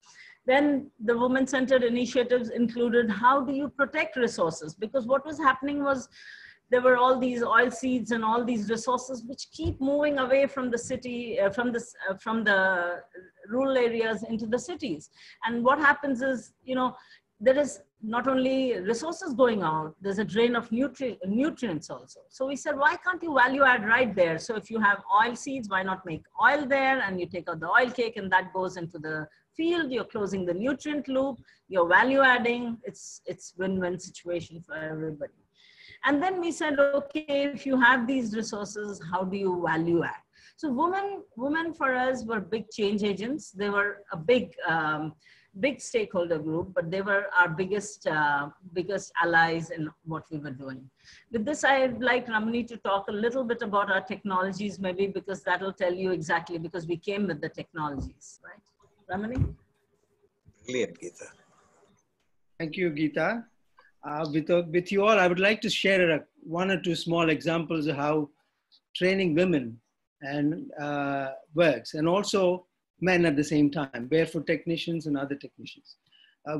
Then the women-centered initiatives included how do you protect resources? Because what was happening was there were all these oil seeds and all these resources which keep moving away from the city, from the rural areas into the cities. And what happens is, there is not only resources going out, there's a drain of nutrients also. So we said, why can't you value add right there? So if you have oil seeds, why not make oil there? And you take out the oil cake and that goes into the field, you're closing the nutrient loop, you're value adding, it's win-win situation for everybody. And then we said, okay, if you have these resources, how do you value add? So women for us were big change agents. They were a big stakeholder group, but they were our biggest allies in what we were doing. With this, I'd like Ramani to talk a little bit about our technologies, maybe because that'll tell you exactly, because we came with the technologies, right? Ramani? Brilliant, Geeta. Thank you, Geeta. With you all, I would like to share one or two small examples of how training women and works, and also men at the same time, barefoot technicians and other technicians.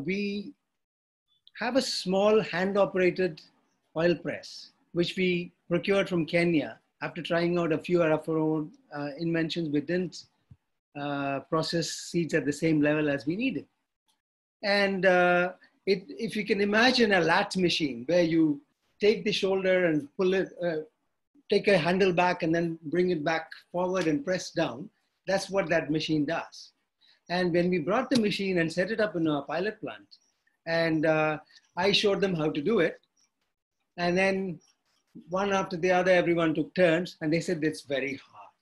We have a small hand-operated oil press, which we procured from Kenya. After trying out a few of our own inventions, we didn't process seeds at the same level as we needed. And if you can imagine a latch machine where you take the shoulder and pull it, take a handle back and then bring it back forward and press down, that's what that machine does. And when we brought the machine and set it up in a pilot plant, and I showed them how to do it, and then one after the other, everyone took turns, and they said it's very hard.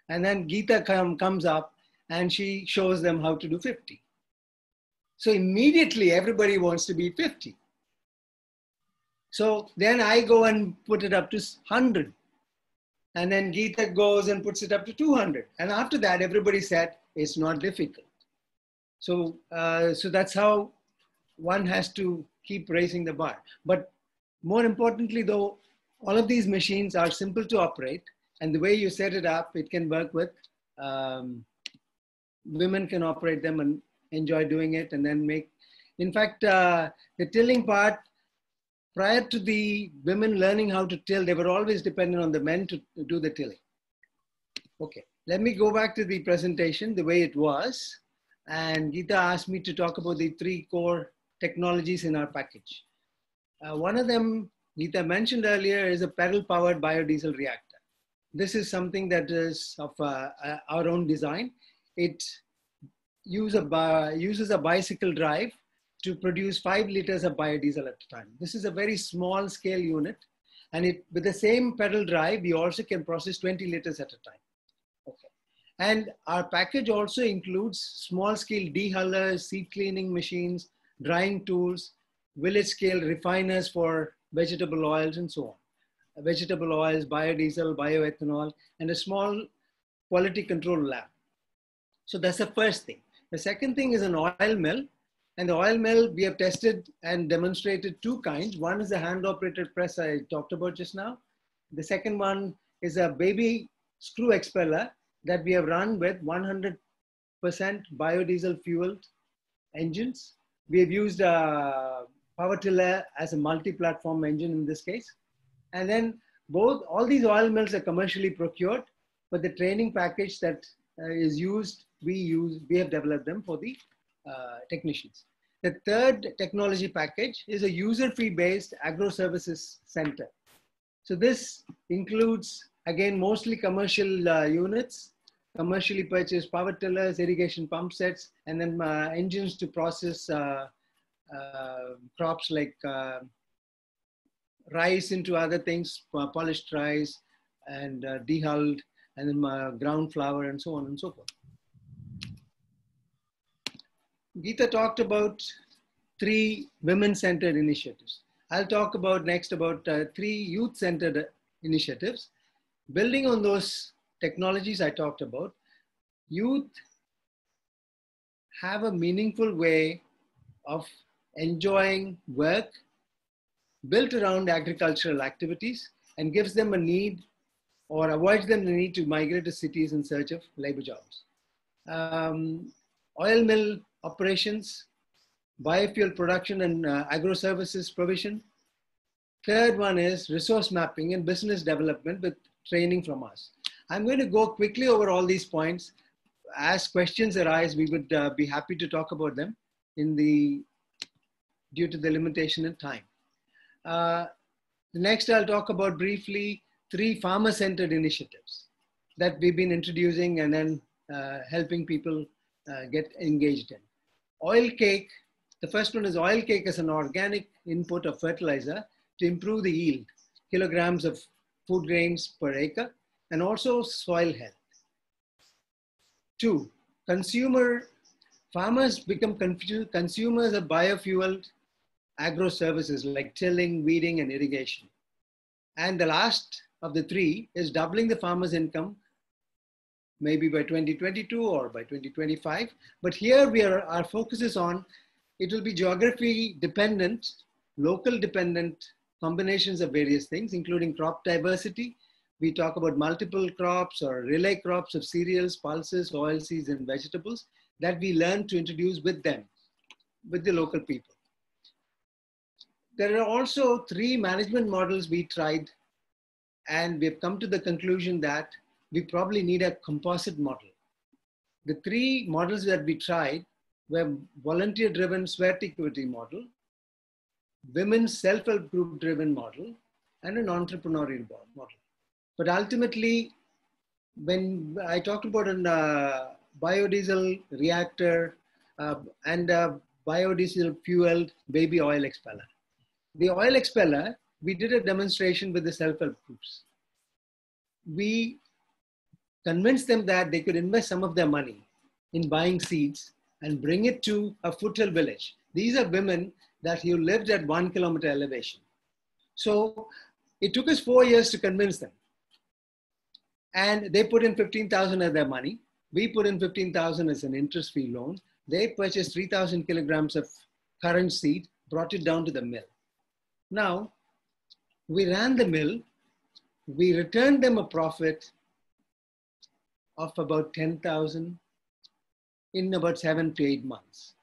And then Geeta comes up and she shows them how to do 50. So immediately everybody wants to be 50. So then I go and put it up to 100. And then Geeta goes and puts it up to 200. And after that, everybody said, it's not difficult. So, so that's how one has to keep raising the bar. But more importantly, though, all of these machines are simple to operate. And the way you set it up, it can work with, women can operate them and enjoy doing it and then make, in fact, the tilling part, prior to the women learning how to till, they were always dependent on the men to do the tilling. Okay, let me go back to the presentation the way it was. And Geeta asked me to talk about the 3 core technologies in our package. One of them, Geeta mentioned earlier, is a pedal-powered biodiesel reactor. This is something that is of our own design. It uses a bicycle drive to produce 5 liters of biodiesel at a time. This is a very small scale unit, and with the same pedal drive, we also can process 20 liters at a time. Okay. And our package also includes small scale dehullers, seed cleaning machines, drying tools, village scale refiners for vegetable oils and so on. Vegetable oils, biodiesel, bioethanol, and a small quality control lab. So that's the first thing. The second thing is an oil mill. And the oil mill, we have tested and demonstrated 2 kinds. One is a hand-operated press I talked about just now. The second one is a baby screw expeller that we have run with 100% biodiesel fueled engines. We have used a power tiller as a multi-platform engine in this case. And then all these oil mills are commercially procured, but the training package that is used, we have developed them for the technicians. The third technology package is a user-fee based agro-services center. So this includes, again, mostly commercial units, commercially purchased power tillers, irrigation pump sets, and then engines to process crops like rice into other things, polished rice and dehulled, and then ground flour and so on and so forth. Geeta talked about 3 women-centered initiatives. I'll talk about next about 3 youth-centered initiatives. Building on those technologies I talked about, youth have a meaningful way of enjoying work built around agricultural activities and gives them a need or avoids them the need to migrate to cities in search of labor jobs. Oil mill operations, biofuel production and agro-services provision. Third one is resource mapping and business development with training from us. I'm going to go quickly over all these points. As questions arise, we would be happy to talk about them due to the limitation in time. Next, I'll talk about briefly 3 farmer-centered initiatives that we've been introducing and then helping people get engaged in. Oil cake, the first one is oil cake as an organic input of fertilizer to improve the yield, kilograms of food grains per acre, and also soil health. 2, farmers become consumers of biofueled agro services like tilling, weeding, and irrigation. And the last of the 3 is doubling the farmer's income, maybe by 2022 or by 2025. But here our focus is on It will be geography dependent, local dependent combinations of various things, including crop diversity. We talk about multiple crops or relay crops of cereals, pulses, oilseeds, and vegetables that we learn to introduce with them, with the local people. There are also 3 management models we tried, and we've come to the conclusion that we probably need a composite model. The 3 models that we tried were volunteer-driven sweat equity model, women's self-help group-driven model, and an entrepreneurial model. But ultimately, when I talked about a biodiesel reactor and a biodiesel fueled baby oil expeller. The oil expeller, we did a demonstration with the self-help groups. We convinced them that they could invest some of their money in buying seeds and bring it to a foothill village. These are women that who lived at 1 kilometer elevation. So it took us 4 years to convince them. And they put in 15,000 of their money. We put in 15,000 as an interest-free loan. They purchased 3,000 kilograms of current seed, brought it down to the mill. Now, we ran the mill. We returned them a profit of about 10,000 in about 7 to 8 months.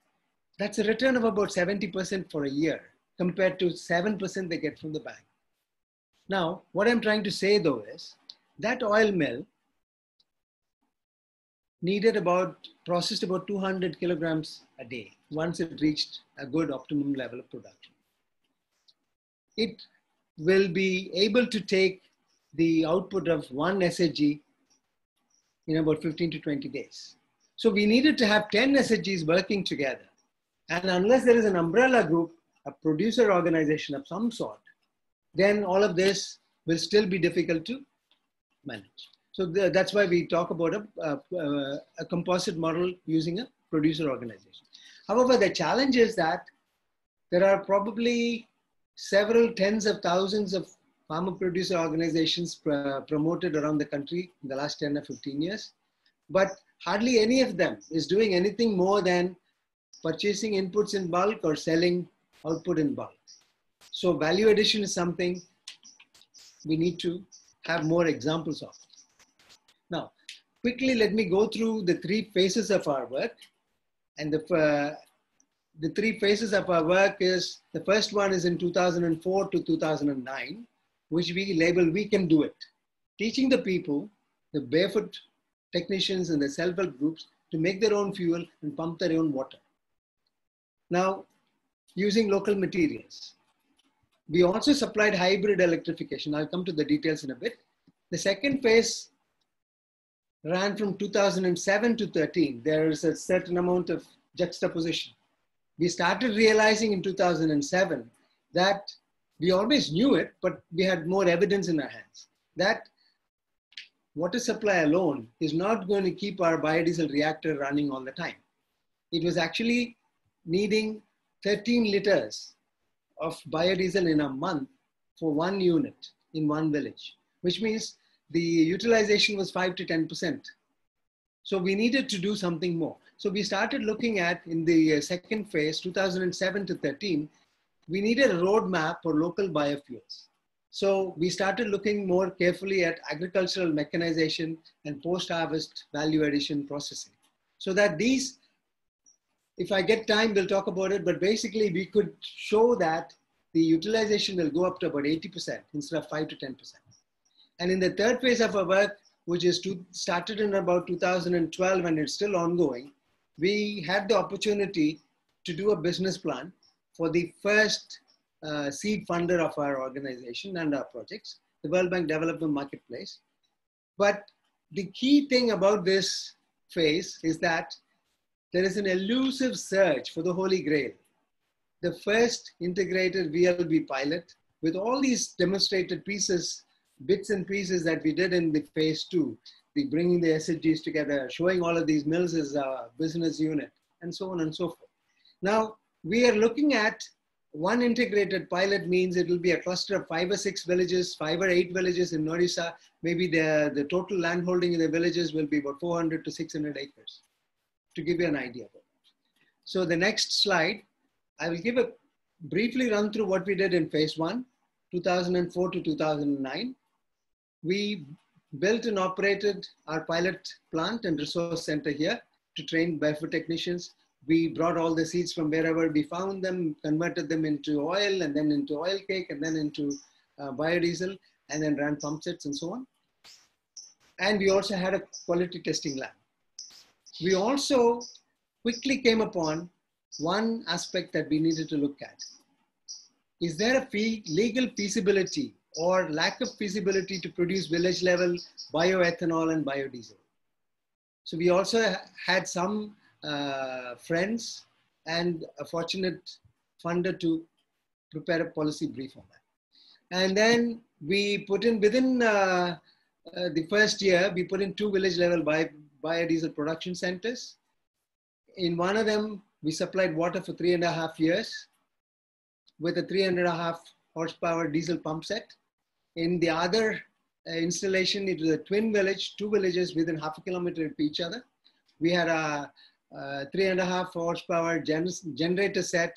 That's a return of about 70% for a year compared to 7% they get from the bank. Now, what I'm trying to say though is that oil mill processed about 200 kilograms a day once it reached a good optimum level of production. It will be able to take the output of 1 SHG in about 15 to 20 days. So we needed to have 10 SHGs working together. And unless there is an umbrella group, a producer organization of some sort, then all of this will still be difficult to manage. So that's why we talk about a composite model using a producer organization. However, the challenge is that there are probably several tens of thousands of farmer producer organizations promoted around the country in the last 10 or 15 years, but hardly any of them is doing anything more than purchasing inputs in bulk or selling output in bulk. So value addition is something we need to have more examples of. Now, quickly let me go through the 3 phases of our work. And the 3 phases of our work is, the first one is in 2004 to 2009, which we label We Can Do It. Teaching the people, the barefoot technicians and the self-help groups to make their own fuel and pump their own water. Now, using local materials. We also supplied hybrid electrification. I'll come to the details in a bit. The second phase ran from 2007 to 13. There is a certain amount of juxtaposition. We started realizing in 2007 that we always knew it, but we had more evidence in our hands that water supply alone is not going to keep our biodiesel reactor running all the time. It was actually needing 13 liters of biodiesel in a month for 1 unit in 1 village, which means the utilization was 5 to 10%. So we needed to do something more. So we started looking at, in the second phase, 2007 to 13, we needed a roadmap for local biofuels. So we started looking more carefully at agricultural mechanization and post-harvest value addition processing. So that these, if I get time, we'll talk about it, but basically we could show that the utilization will go up to about 80% instead of 5 to 10%. And in the third phase of our work, which is started in about 2012 and it's still ongoing, we had the opportunity to do a business plan for the first seed funder of our organization and our projects, the World Bank Development Marketplace. But the key thing about this phase is that there is an elusive search for the Holy Grail. The first integrated VLB pilot with all these demonstrated pieces, bits and pieces that we did in the phase 2, the bringing the SHGs together, showing all of these mills as a business unit, and so on and so forth. Now, we are looking at one integrated pilot means it will be a cluster of 5 or 6 villages, 5 or 8 villages in Odisha. Maybe the total land holding in the villages will be about 400 to 600 acres, to give you an idea about that. So the next slide, I will give a briefly run through what we did in phase 1, 2004 to 2009. We built and operated our pilot plant and resource center here to train barefoot technicians. We brought all the seeds from wherever we found them, converted them into oil and then into oil cake and then into biodiesel, and then ran pump sets and so on. And we also had a quality testing lab. We also quickly came upon one aspect that we needed to look at. Is there a legal feasibility or lack of feasibility to produce village level bioethanol and biodiesel? So we also had some friends and a fortunate funder to prepare a policy brief on that. And then we put in, within the first year, we put in 2 village level biodiesel production centers. In one of them, we supplied water for 3.5 years with a 3.5 horsepower diesel pump set. In the other installation, it was a twin village, 2 villages within half a kilometer of each other. We had a 3.5 horsepower generator set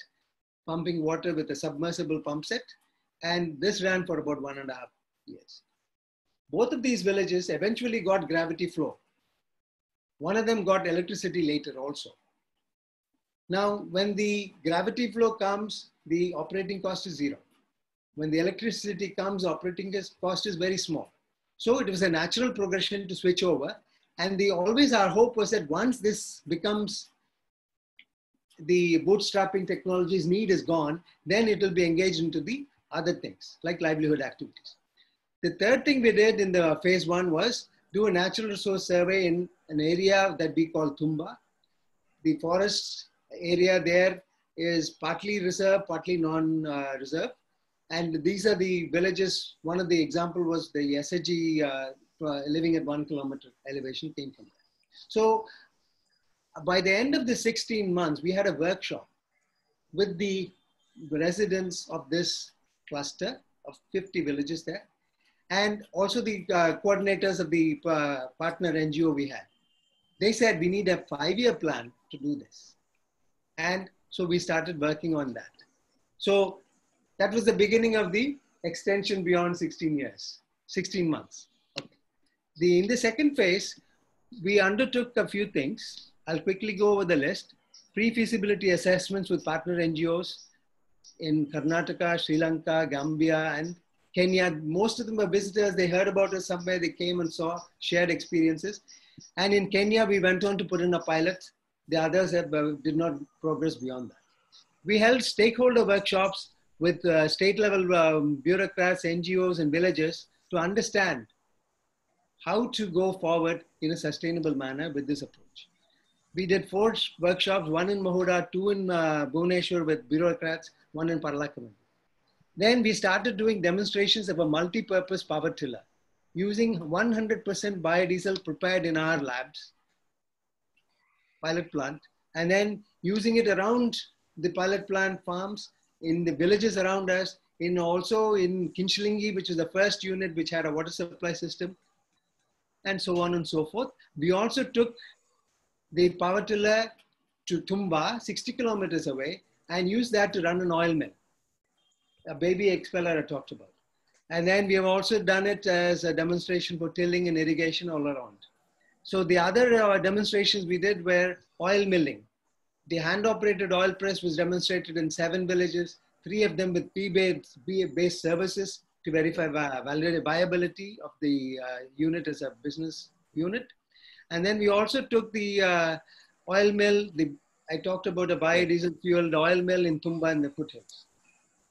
pumping water with a submersible pump set. And this ran for about 1.5 years. Both of these villages eventually got gravity flow. One of them got electricity later also. Now, when the gravity flow comes, the operating cost is 0. When the electricity comes, operating cost is very small. So it was a natural progression to switch over. And always our hope was that once this becomes, the bootstrapping technology's need is gone, then it will be engaged into the other things like livelihood activities. The third thing we did in the phase 1 was do a natural resource survey in an area that we call Tumba. The forest area there is partly reserve, partly non-reserve. And these are the villages. One of the example was the SHG living at 1 kilometer elevation came from there. So by the end of the 16 months, we had a workshop with the residents of this cluster of 50 villages there, and also the coordinators of the partner NGO we had. They said we need a 5-year plan to do this. And so we started working on that. So that was the beginning of the extension beyond 16 months. Okay. In the second phase, we undertook a few things. I'll quickly go over the list. Pre-feasibility assessments with partner NGOs in Karnataka, Sri Lanka, Gambia, and Kenya. Most of them were visitors. They heard about us somewhere. They came and saw, shared experiences. And in Kenya, we went on to put in a pilot. The others did not progress beyond that. We held stakeholder workshops with state level bureaucrats, NGOs, and villagers to understand how to go forward in a sustainable manner with this approach. We did 4 workshops, 1 in Mahuda, 2 in Bhubaneswar with bureaucrats, 1 in Parlakamandu. Then we started doing demonstrations of a multi-purpose power tiller using 100% biodiesel prepared in our labs, pilot plant, and then using it around the pilot plant farms, in the villages around us, also in Kinshlingi, which is the first unit which had a water supply system, and so on and so forth. We also took the power tiller to Tumba, 60 kilometers away, and used that to run an oil mill, a baby expeller I talked about. And then we have also done it as a demonstration for tilling and irrigation all around. So the other demonstrations we did were oil milling. The hand-operated oil press was demonstrated in 7 villages, 3 of them with P-based services to verify viability of the unit as a business unit. And then we also took the oil mill, I talked about a biodiesel fueled oil mill in Tumba in the foothills.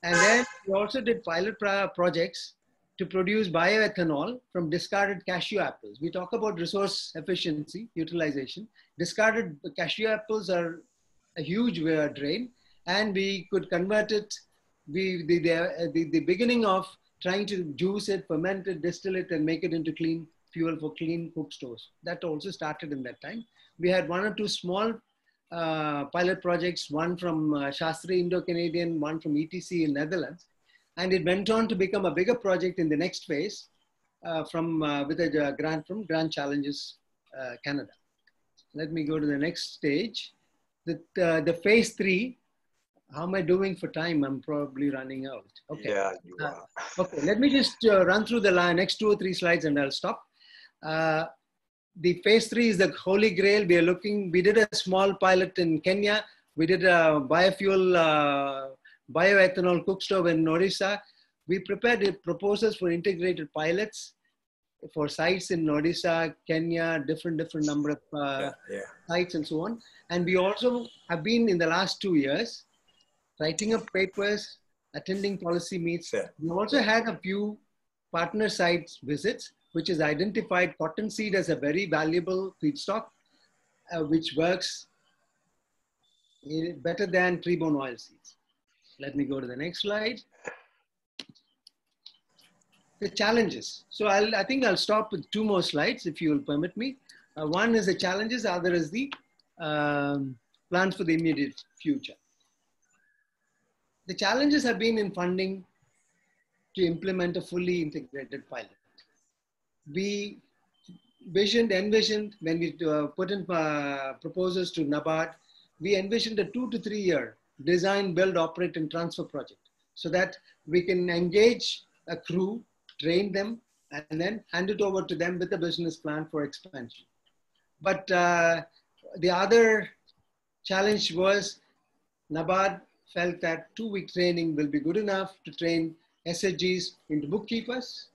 And then we also did pilot projects to produce bioethanol from discarded cashew apples. We talk about resource efficiency, utilization. Discarded cashew apples are a huge drain, and we could convert it. The beginning of trying to juice it, ferment it, distill it, and make it into clean fuel for clean cook stores. That also started in that time. We had 1 or 2 small pilot projects, one from Shastri Indo-Canadian, one from ETC in Netherlands. And it went on to become a bigger project in the next phase with a grant from Grand Challenges Canada. Let me go to the next stage. The phase 3 How am I doing for time? I'm probably running out. Okay. Yeah, you are. Okay, let me just run through the next 2 or 3 slides and I'll stop. The phase 3 is the Holy Grail. We did a small pilot in Kenya. We did a biofuel, bioethanol cook stove in Odisha. We prepared proposals for integrated pilots for sites in Odisha, Kenya, different number of sites and so on. And we also have been in the last 2 years writing up papers, attending policy meets. We also had a few partner sites visits, which has identified cottonseed as a very valuable feedstock, which works better than tree bone oil seeds. Let me go to the next slide. The challenges. So I think I'll stop with 2 more slides, if you will permit me. One is the challenges, other is the plans for the immediate future. The challenges have been in funding to implement a fully integrated pilot. We envisioned when we put in proposals to NABARD, we envisioned a 2 to 3 year design, build, operate, and transfer project so that we can engage a crew, train them, and then hand it over to them with a business plan for expansion. But the other challenge was NABARD felt that 2-week training will be good enough to train SHGs into bookkeepers.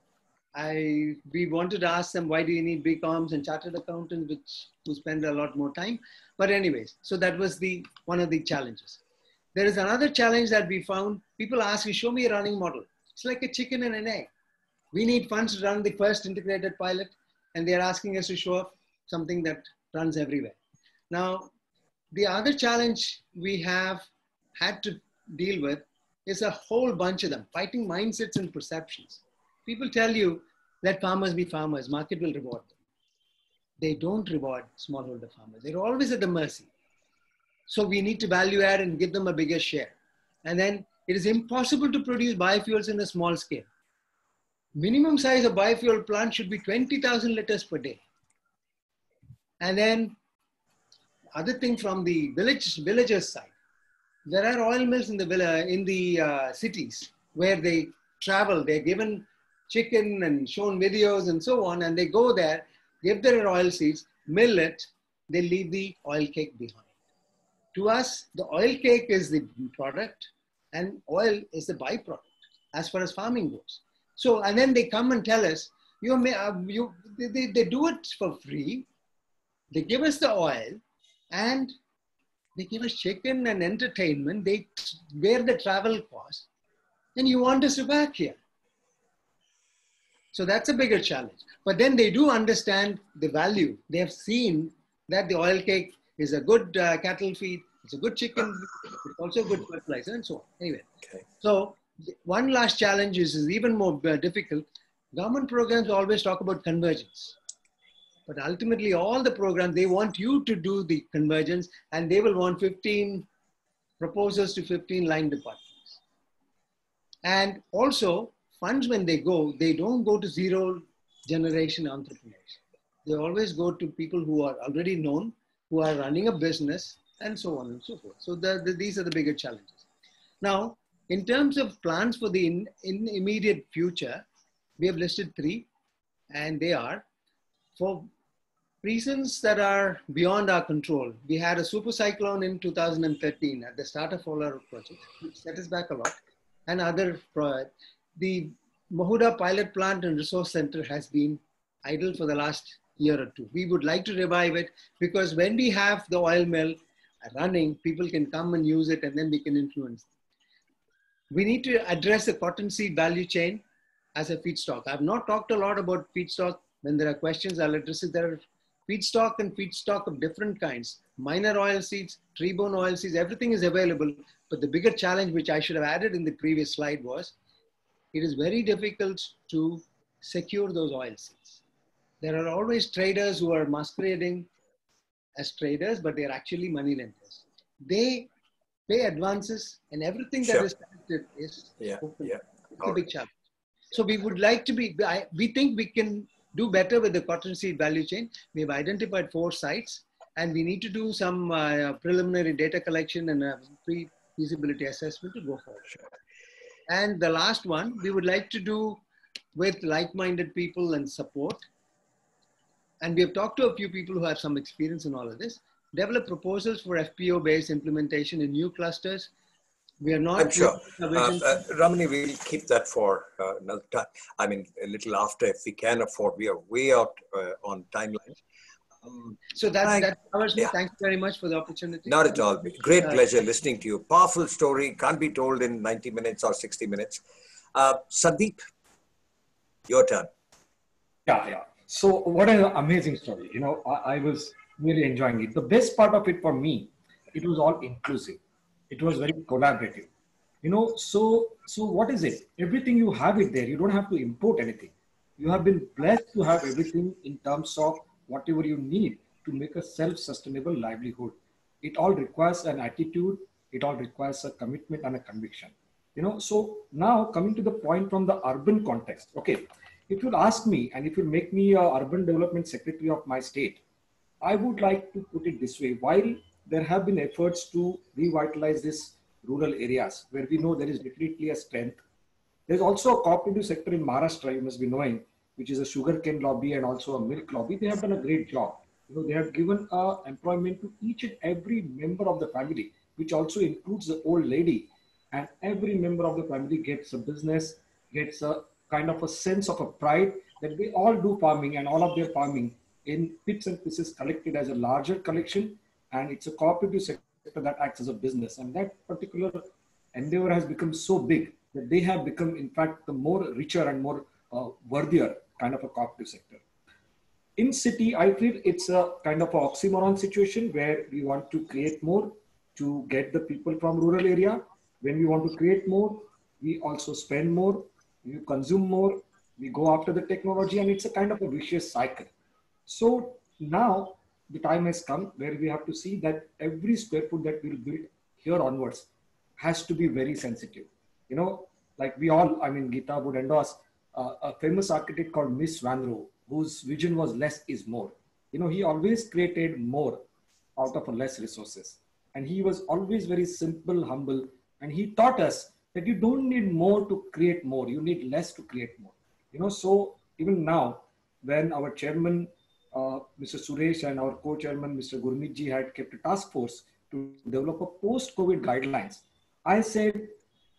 We wanted to ask them, why do you need BComs and chartered accountants, who spend a lot more time? But anyways, so that was one of the challenges. There is another challenge that we found. People ask me, show me a running model. It's like a chicken and an egg. We need funds to run the first integrated pilot, and they're asking us to show up something that runs everywhere. Now, the other challenge we have had to deal with is a whole bunch of them, fighting mindsets and perceptions. People tell you, let farmers be farmers, market will reward them. They don't reward smallholder farmers. They're always at the mercy. So we need to value add and give them a bigger share. And then it is impossible to produce biofuels in a small scale. Minimum size of biofuel plant should be 20,000 liters per day. And then other thing from the villagers side, there are oil mills in the cities where they travel, they're given chicken and shown videos and so on, and they go there, give their oil seeds, mill it, they leave the oil cake behind. To us, the oil cake is the product and oil is the byproduct as far as farming goes. So, and then they come and tell us, they do it for free, they give us the oil, and they give us chicken and entertainment, they bear the travel cost, and you want us to back here. So that's a bigger challenge. But then they do understand the value. They have seen that the oil cake is a good cattle feed, it's a good chicken, it's also a good fertilizer, and so on. Anyway, so one last challenge is even more difficult. Government programs always talk about convergence. But ultimately, all the programs, they want you to do the convergence, and they will want 15 proposals to 15 line departments. And also, funds, when they don't go to zero generation entrepreneurs. They always go to people who are already known, who are running a business, and so on and so forth. So these are the bigger challenges. Now, in terms of plans for the immediate future, we have listed 3, and they are, for reasons that are beyond our control. We had a super cyclone in 2013 at the start of all our projects, which set us back a lot, and other projects. The Mahuda pilot plant and resource center has been idle for the last year or 2. We would like to revive it because when we have the oil mill running, people can come and use it, and then we can influence them. We need to address the cottonseed value chain as a feedstock. I've not talked a lot about feedstock. When there are questions, I'll address it. There are feedstock and feedstock of different kinds. Minor oil seeds, tree bone oil seeds, everything is available. But the bigger challenge, which I should have added in the previous slide, was it is very difficult to secure those oil seeds. There are always traders who are masquerading as traders, but they're actually money lenders. They pay advances, and everything that is collected is open. It's a big challenge. So we would like to be, we think we can do better with the cottonseed value chain. We have identified 4 sites, and we need to do some preliminary data collection and feasibility assessment to go forward. And the last one, we would like to do with like-minded people and support. And we have talked to a few people who have some experience in all of this. Develop proposals for FPO-based implementation in new clusters. We are not. I'm sure. Ramani, we'll keep that for another time. I mean, a little after, if we can afford. We are way out on timelines. So that covers me. Thanks very much for the opportunity. Not at all. Great pleasure listening to you. Powerful story. Can't be told in 90 minutes or 60 minutes. Sandeep, your turn. Yeah. So what an amazing story. You know, I was really enjoying it. The best part of it for me, it was all inclusive. It was very collaborative. You know, so what is it? Everything you have it there. You don't have to import anything. You have been blessed to have everything in terms of whatever you need to make a self-sustainable livelihood. It all requires an attitude. It all requires a commitment and a conviction. You know, so now coming to the point from the urban context. Okay, if you'll ask me and if you make me a urban development secretary of my state, I would like to put it this way. While there have been efforts to revitalize these rural areas where we know there is definitely a strength, there's also a cooperative sector in Maharashtra, you must be knowing, which is a sugarcane lobby and also a milk lobby. They have done a great job. You know, they have given employment to each and every member of the family, which also includes the old lady. And every member of the family gets a business, gets a kind of a sense of a pride that they all do farming, and all of their farming in bits and pieces collected as a larger collection. And it's a cooperative sector that acts as a business. And that particular endeavor has become so big that they have become, in fact, the more richer and more worthier kind of a cooperative sector. In city, I feel it's a kind of an oxymoron situation where we want to create more to get the people from rural area. When we want to create more, we also spend more, we consume more, we go after the technology, and it's a kind of a vicious cycle. So now the time has come where we have to see that every square foot that we'll build here onwards has to be very sensitive. You know, like we all, I mean, Geeta would endorse a famous architect called Miss Van Roo, whose vision was less is more. You know, he always created more out of a less resources. And he was always very simple, humble. And he taught us that you don't need more to create more. You need less to create more. You know, so even now, when our chairman, Mr. Suresh, and our co-chairman, Mr. Gurmeet ji, had kept a task force to develop a post-COVID guidelines, I said,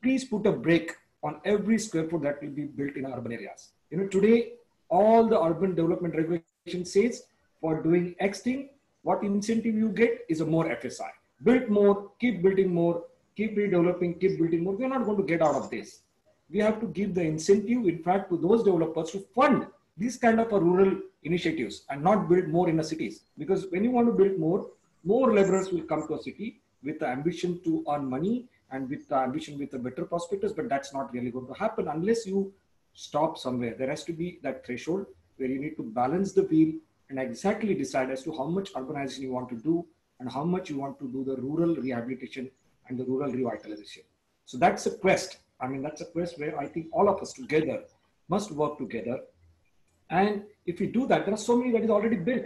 please put a break on every square foot that will be built in urban areas. You know, today, all the urban development regulation says for doing X thing, what incentive you get is a more FSI. Build more, keep building more, keep redeveloping, keep building more. We're not going to get out of this. We have to give the incentive, in fact, to those developers to fund these kind of rural initiatives and not build more in the cities. Because when you want to build more laborers will come to a city with the ambition to earn money and with the ambition with a better prospectus, but that's not really going to happen unless you stop somewhere. There has to be that threshold where you need to balance the wheel and exactly decide as to how much urbanization you want to do and how much you want to do the rural rehabilitation and the rural revitalization. So that's a quest. I mean, that's a quest where I think all of us together must work together. And if we do that, there are so many that is already built.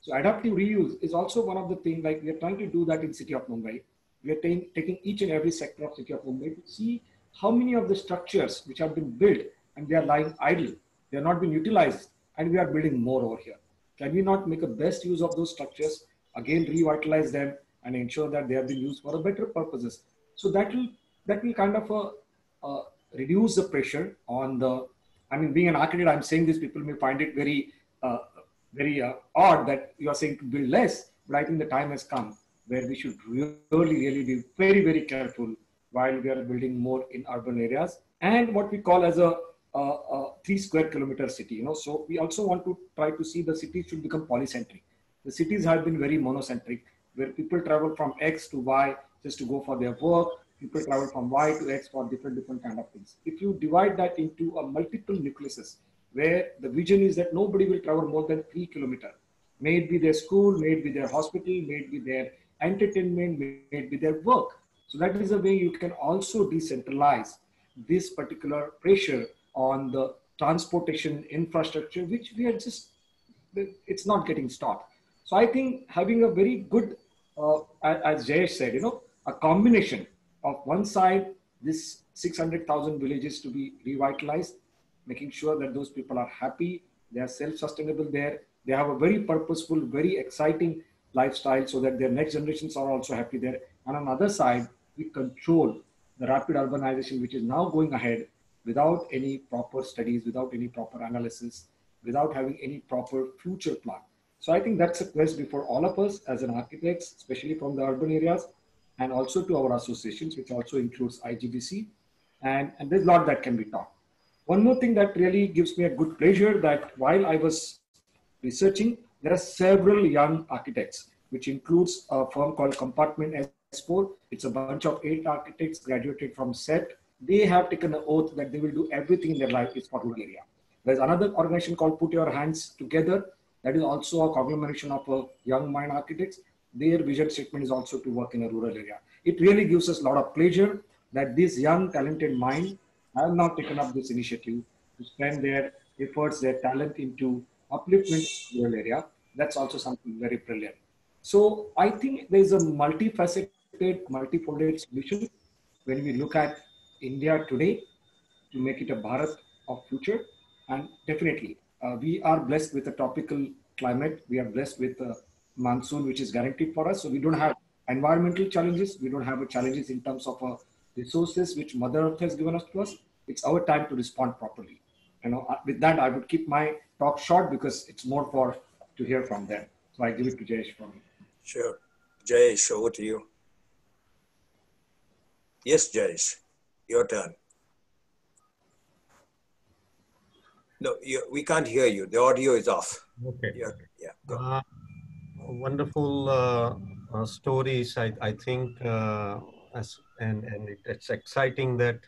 So adaptive reuse is also one of the things, like we are trying to do that in City of Mumbai. We are taking each and every sector of City of Mumbai to see how many of the structures which have been built and they are lying idle, they are not being utilized, and we are building more over here. Can we not make a best use of those structures, again revitalize them and ensure that they have been used for a better purposes? So that will kind of reduce the pressure on the, I mean, being an architect, I'm saying this, people may find it very odd that you are saying to build less, but I think the time has come where we should really be very, very careful while we are building more in urban areas and what we call as a 3 square kilometer city. You know, so we also want to try to see the city should become polycentric. The cities have been very monocentric, where people travel from X to Y just to go for their work. People travel from Y to X for different kind of things. If you divide that into a multiple nucleuses, where the vision is that nobody will travel more than 3 kilometers, may it be their school, may it be their hospital, may it be their entertainment, may it be their work. So that is a way you can also decentralize this particular pressure on the transportation infrastructure, which we are just, it's not getting stopped. So I think having a very good, as Jayesh said, you know, a combination of one side, this 600,000 villages to be revitalized, making sure that those people are happy, they are self-sustainable there, they have a very purposeful, very exciting lifestyle so that their next generations are also happy there. And on the other side, we control the rapid urbanization, which is now going ahead without any proper studies, without any proper analysis, without having any proper future plan. So I think that's a quest before all of us as an architects, especially from the urban areas, and also to our associations, which also includes IGBC. And there's a lot that can be taught. One more thing that really gives me a good pleasure that while I was researching, there are several young architects, which includes a firm called Compartment S4. It's a bunch of 8 architects graduated from SET. They have taken an oath that they will do everything in their life is for rural area. There's another organization called Put Your Hands Together. That is also a conglomeration of young mind architects. Their vision statement is also to work in a rural area. It really gives us a lot of pleasure that these young talented minds have now taken up this initiative to spend their efforts, their talent into upliftment of the rural area. That's also something very brilliant. So I think there's a multifaceted, multifolded solution when we look at India today to make it a Bharat of future. And definitely, we are blessed with a tropical climate. We are blessed with a monsoon, which is guaranteed for us. So we don't have environmental challenges. We don't have challenges in terms of resources which Mother Earth has given us to us. It's our time to respond properly. With that, I would keep my talk short because it's more for to hear from them. So I give it to Jayesh from me. Sure. Jayesh, over to you. Yes, Jayesh, your turn. No, we can't hear you. The audio is off. Okay. Yeah. Wonderful stories. I think, it's exciting that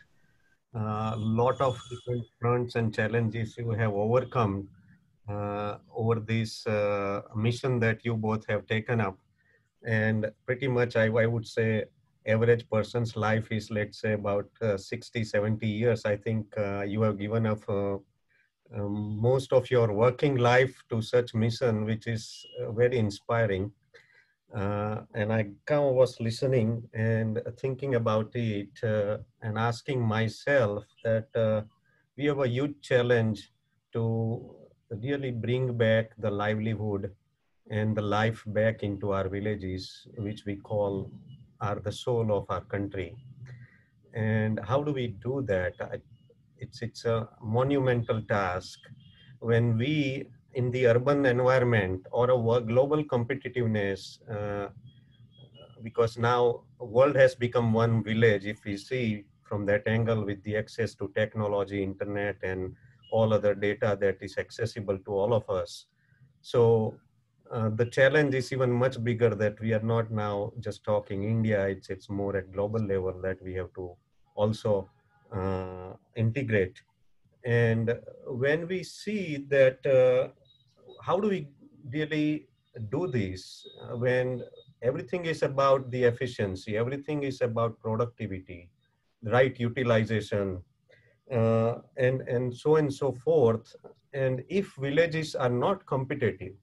a lot of different fronts and challenges you have overcome over this mission that you both have taken up. And pretty much, I would say, average person's life is, let's say, about 60, 70 years. I think you have given up most of your working life to such mission, which is very inspiring. And I kind of was listening and thinking about it and asking myself that we have a huge challenge to really bring back the livelihood and the life back into our villages, which we call are the soul of our country. And how do we do that? It's a monumental task when we in the urban environment or a global competitiveness, because now world has become one village. If we see from that angle with the access to technology, internet, and all other data that is accessible to all of us. So the challenge is even much bigger, that we are not now just talking India, it's more at global level that we have to also integrate. And when we see that, how do we really do this when everything is about the efficiency, everything is about productivity, right utilization, and so on and so forth. And if villages are not competitive,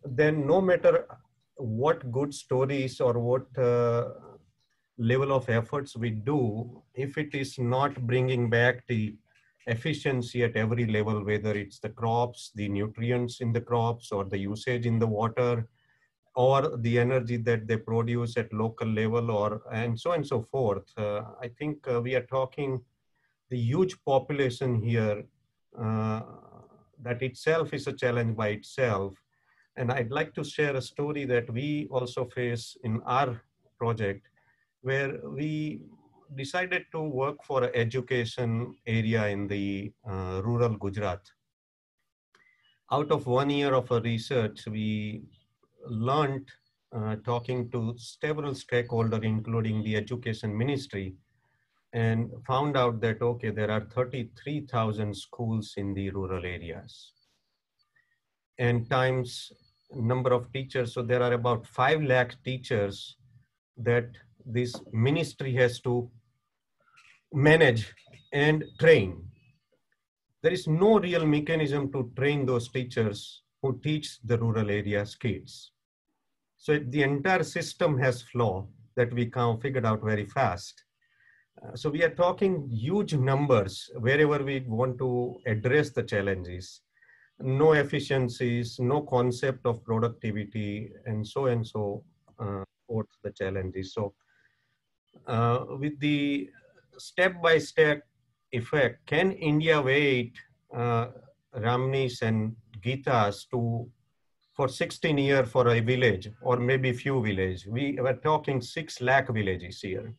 then no matter what good stories or what level of efforts we do, if it is not bringing back the efficiency at every level, whether it's the crops, the nutrients in the crops, or the usage in the water, or the energy that they produce at local level, or and so on and so forth. I think we are talking the huge population here, that itself is a challenge by itself. And I'd like to share a story that we also face in our project, where we decided to work for an education area in the rural Gujarat. Out of 1 year of a research, we learned talking to several stakeholders, including the education ministry, and found out that, okay, there are 33,000 schools in the rural areas. And times number of teachers, so there are about 5 lakh teachers that this ministry has to manage and train. There is no real mechanism to train those teachers who teach the rural areas kids. So the entire system has flaw. that we can figure out very fast. So we are talking huge numbers wherever we want to address the challenges. No efficiencies, no concept of productivity, and so towards the challenges. So with the step-by-step effect, can India wait, Ramani's and Geeta's, for 16 years for a village or maybe few villages? We were talking 6 lakh villages here.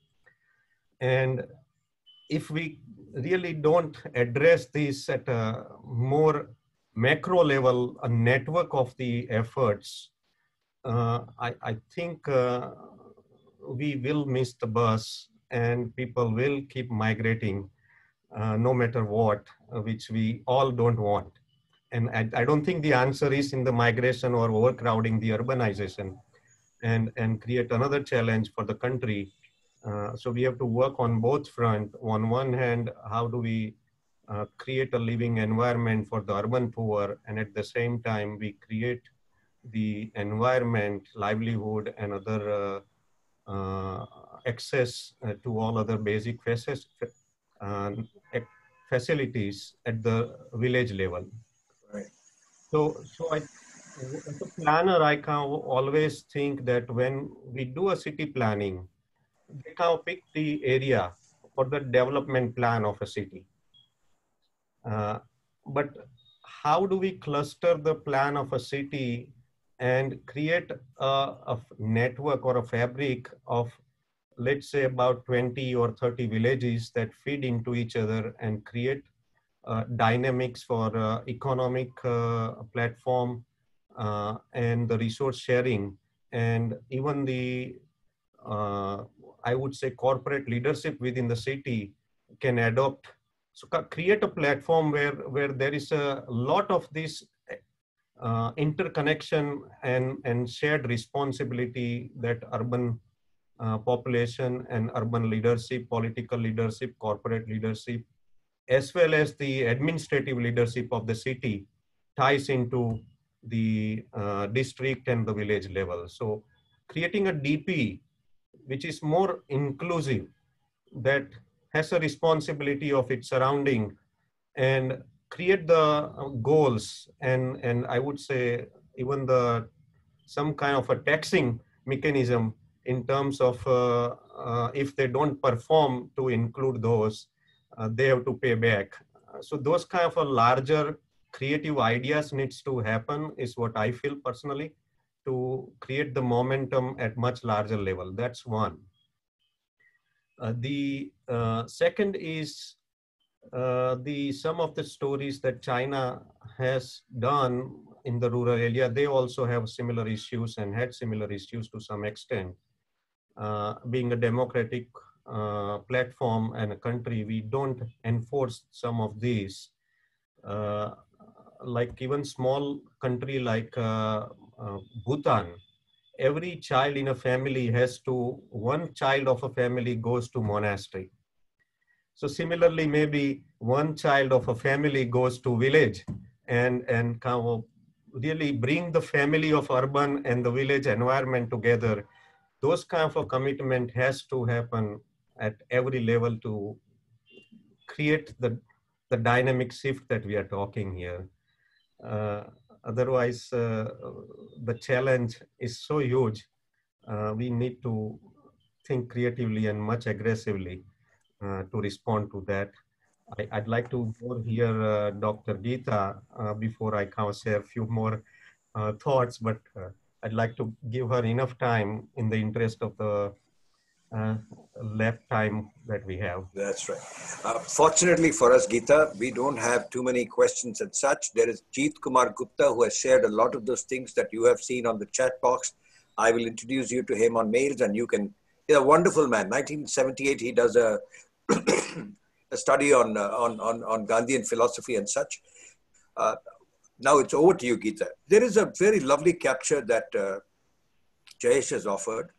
And if we really don't address this at a more macro level, a network of the efforts, I think we will miss the bus and people will keep migrating no matter what, which we all don't want. And I don't think the answer is in the migration or overcrowding, the urbanization, and create another challenge for the country. So we have to work on both fronts. On one hand, how do we create a living environment for the urban poor, and at the same time, we create the environment, livelihood, and other access to all other basic facilities at the village level. Right. So as a planner, I can always think that when we do a city planning, they can pick the area for the development plan of a city. But how do we cluster the plan of a city and create a network or a fabric of, let's say, about 20 or 30 villages that feed into each other and create dynamics for economic platform and the resource sharing, and even the I would say corporate leadership within the city can adopt. So create a platform where there is a lot of this interconnection and shared responsibility that urban population and urban leadership, political leadership, corporate leadership, as well as the administrative leadership of the city ties into the district and the village level. So creating a DP which is more inclusive, that has a responsibility of its surrounding and create the goals and I would say even some kind of a taxing mechanism in terms of if they don't perform to include those, they have to pay back. So those kind of a larger creative ideas needs to happen is what I feel personally, to create the momentum at much larger level. That's one. The second is some of the stories that China has done in the rural area. They also have similar issues and had similar issues to some extent. Being a democratic platform and a country, we don't enforce some of these. Like even small country like Bhutan, every child in a family one child of a family goes to monastery. So similarly, maybe one child of a family goes to village and kind of really bring the family of urban and the village environment together. Those kind of a commitment has to happen at every level to create the dynamic shift that we are talking here. Otherwise, the challenge is so huge. We need to think creatively and much aggressively to respond to that. I'd like to hear Dr. Geeta before I can share a few more thoughts, but I'd like to give her enough time in the interest of the left time that we have. That's right. Fortunately for us, Geeta, we don't have too many questions and such. There is Jeet Kumar Gupta, who has shared a lot of those things that you have seen on the chat box. I will introduce you to him on mails, and you can. He's a wonderful man. 1978, he does a study on Gandhian philosophy and such. Now it's over to you, Geeta. There is a very lovely capture that Jayesh has offered.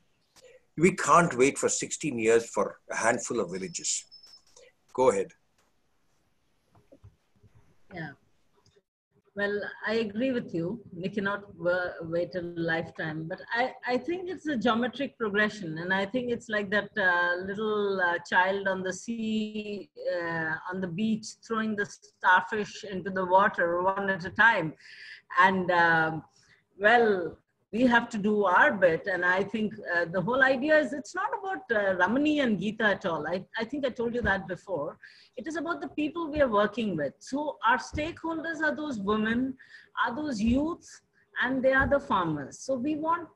We can't wait for 16 years for a handful of villages. Go ahead. Yeah. Well, I agree with you. We cannot wait a lifetime, but I think it's a geometric progression. And I think it's like that little child on the sea, on the beach, throwing the starfish into the water one at a time. And well, we have to do our bit. And I think the whole idea is it's not about Ramani and Geeta at all. I think I told you that before. It is about the people we are working with. So our stakeholders are those women, are those youths, and they are the farmers. So we want,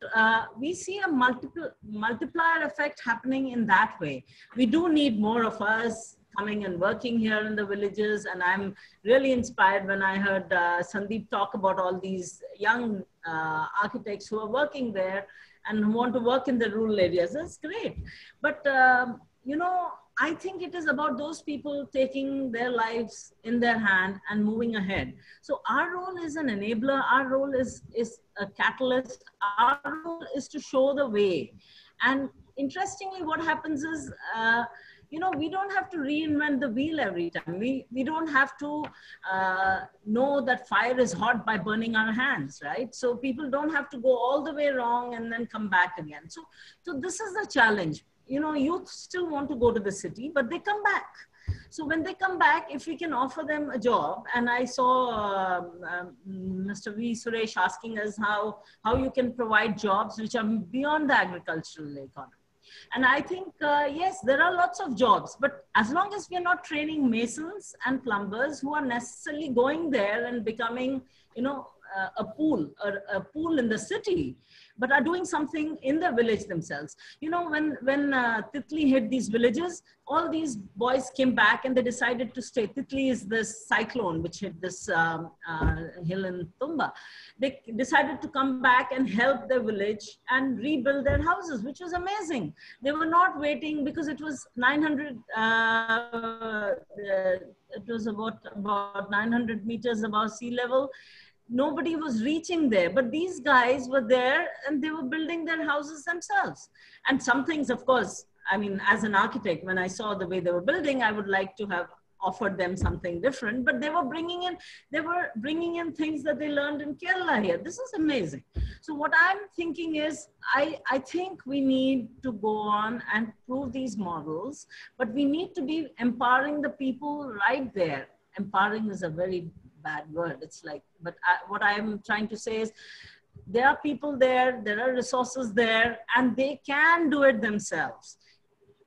we see a multiplier effect happening in that way. We do need more of us coming and working here in the villages. And I'm really inspired when I heard Sandeep talk about all these young architects who are working there and who want to work in the rural areas. That's great. But, you know, I think it is about those people taking their lives in their hand and moving ahead. So our role is an enabler. Our role is a catalyst. Our role is to show the way. And interestingly, what happens is, you know, we don't have to reinvent the wheel every time. We don't have to know that fire is hot by burning our hands, right? So people don't have to go all the way wrong and then come back again. So this is the challenge. You know, youth still want to go to the city, but they come back. So when they come back, if we can offer them a job, and I saw Mr. V. Suresh asking us how you can provide jobs which are beyond the agricultural economy. And I think, yes, there are lots of jobs, but as long as we are not training masons and plumbers who are necessarily going there and becoming, you know, a pool in the city, but are doing something in the village themselves. You know, when Titli hit these villages, all these boys came back and they decided to stay. Titli is this cyclone which hit this hill in Tumba. They decided to come back and help their village and rebuild their houses, which was amazing. They were not waiting because it was 900, it was about 900 meters above sea level. Nobody was reaching there, but these guys were there and they were building their houses themselves. And some things, of course, I mean, as an architect, when I saw the way they were building, I would like to have offered them something different, but they were bringing in things that they learned in Kerala here. This is amazing. So what I'm thinking is, I think we need to go on and prove these models, but we need to be empowering the people right there. Empowering is a very bad word. It's like, but what I'm trying to say is there are people there, there are resources there, and they can do it themselves.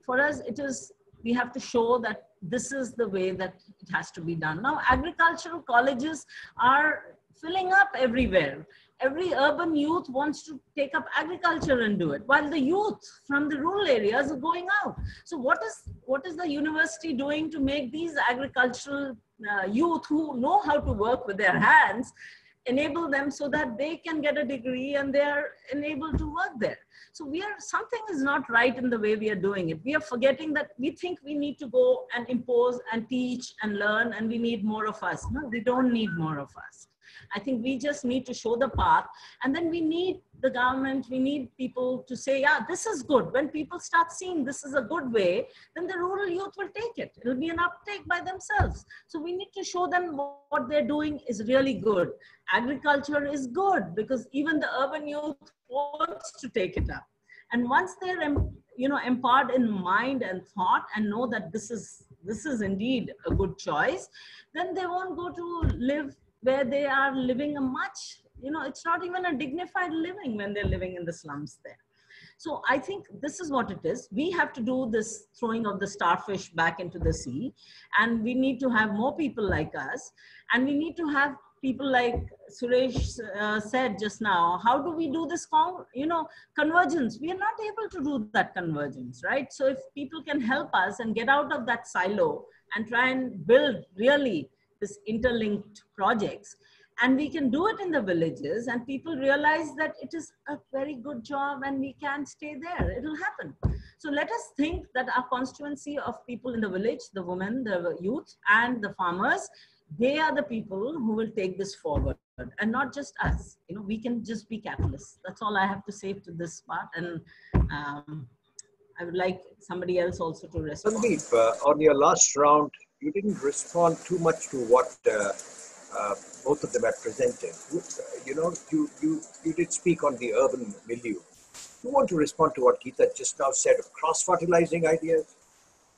For us, it is, we have to show that this is the way that it has to be done. Now, agricultural colleges are filling up everywhere. Every urban youth wants to take up agriculture and do it, while the youth from the rural areas are going out. So what is the university doing to make these agricultural youth who know how to work with their hands, enable them so that they can get a degree and they are enabled to work there? So something is not right in the way we are doing it. We are forgetting that we think we need to go and impose and teach and learn, and we need more of us. No, we don't need more of us. I think we just need to show the path, and then we need the government, we need people to say, yeah, this is good. When people start seeing this is a good way, then the rural youth will take it. It'll be an uptake by themselves. So we need to show them what they're doing is really good. Agriculture is good because even the urban youth wants to take it up. And once they're empowered in mind and thought and know that this is indeed a good choice, then they won't go to live where they are living it's not even a dignified living when they're living in the slums there. So I think this is what it is. We have to do this throwing of the starfish back into the sea, and we need to have more people like us, and we need to have people like Suresh said just now. How do we do this convergence? We are not able to do that convergence, right? So if people can help us and get out of that silo and try and build really this interlinked projects, and we can do it in the villages, and people realize that it is a very good job and we can stay there, it will happen. So let us think that our constituency of people in the village, the women, the youth, and the farmers, they are the people who will take this forward, and not just us. We can just be catalysts. That's all I have to say to this part. And I would like somebody else also to respond. Sandeep, on your last round, you didn't respond too much to what both of them have presented. You did speak on the urban milieu. You want to respond to what Geeta just now said of cross-fertilizing ideas?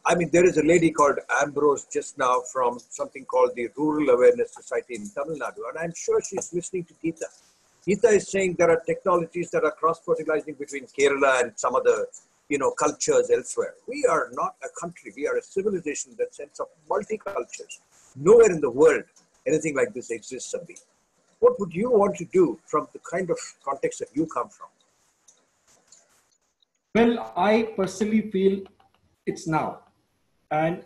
I mean, there is a lady called Ambrose just now from something called the Rural Awareness Society in Tamil Nadu, and I'm sure she's listening to Geeta. Geeta is saying there are technologies that are cross-fertilizing between Kerala and some other, cultures elsewhere. We are not a country. We are a civilization that sends up multi-cultures. Nowhere in the world anything like this exists, Sandeep. What would you want to do from the kind of context that you come from? Well, I personally feel it's now. And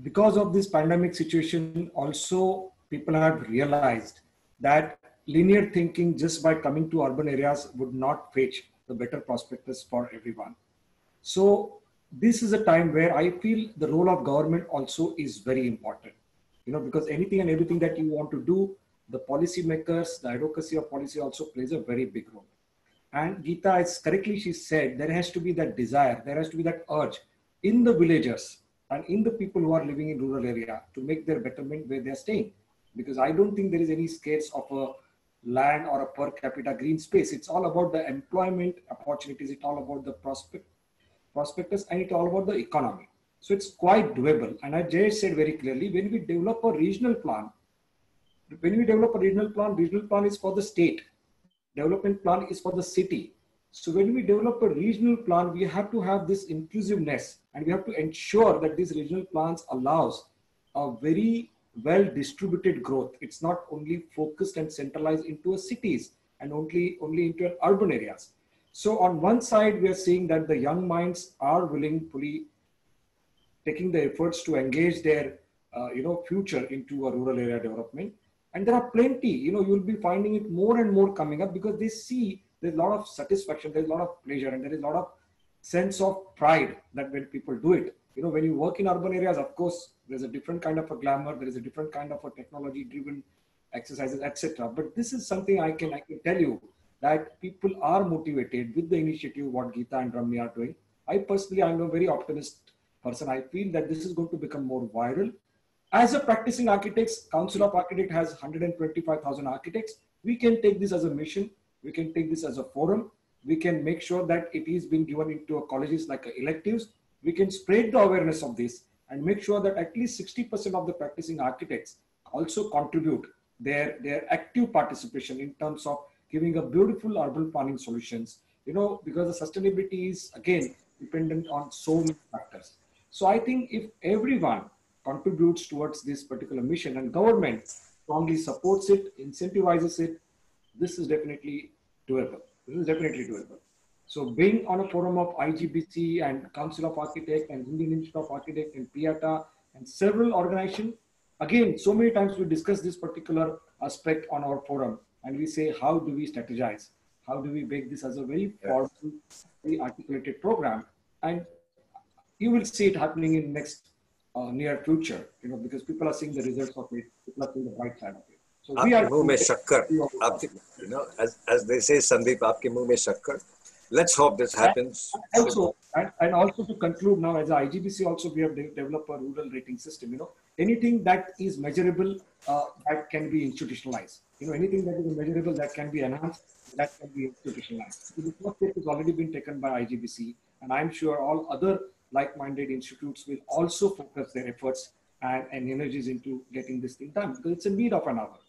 because of this pandemic situation, also people have realized that linear thinking just by coming to urban areas would not fetch the better prospectus for everyone. So this is a time where I feel the role of government also is very important, because anything and everything that you want to do, the policymakers, the advocacy of policy also plays a very big role. And Geeta, as correctly she said, there has to be that desire, there has to be that urge in the villagers and in the people who are living in rural area to make their betterment where they're staying. Because I don't think there is any scarce of a land or a per capita green space. It's all about the employment opportunities. It's all about the prospectus, and it's all about the economy. So it's quite doable. And as Jayesh said very clearly, when we develop a regional plan, regional plan is for the state. Development plan is for the city. So when we develop a regional plan, we have to have this inclusiveness, and we have to ensure that these regional plans allows a very well distributed growth. It's not only focused and centralized into cities and only into urban areas. So on one side, we are seeing that the young minds are willingly taking the efforts to engage their future into a rural area development. And there are plenty, you'll be finding it more and more coming up, because they see there's a lot of satisfaction, there's a lot of pleasure, and there is a lot of sense of pride that when people do it. When you work in urban areas, of course, there's a different kind of a glamour, there is a different kind of a technology-driven exercises, etc. But this is something I can tell you that people are motivated with the initiative what Geeta and Ramani are doing. I personally, I'm a very optimistic person. I feel that this is going to become more viral. As a practicing architects, Council of Architects has 125,000 architects. We can take this as a mission. We can take this as a forum. We can make sure that it is being given into colleges like electives. We can spread the awareness of this and make sure that at least 60% of the practicing architects also contribute their active participation in terms of giving a beautiful urban planning solutions, because the sustainability is again dependent on so many factors. So I think if everyone contributes towards this particular mission and government strongly supports it, incentivizes it, this is definitely doable. So being on a forum of IGBC and Council of Architects and Indian Institute of Architects and PIATA and several organizations, again, so many times we discuss this particular aspect on our forum, and we say, how do we strategize? How do we make this as a very powerful, very articulated program? And you will see it happening in next near future, because people are seeing the results of it, people are seeing the bright side of it. So we are, as they say, Sandeep, aapke muh mein shakkar. Let's hope this happens. Also, and also to conclude now, as a IGBC also, we have developed a rural rating system. Anything that is measurable, that can be institutionalized. Anything that is measurable, that can be enhanced, that can be institutionalized. So the first step has already been taken by IGBC, and I'm sure all other like-minded institutes will also focus their efforts and energies into getting this thing done, because it's a need of an hour,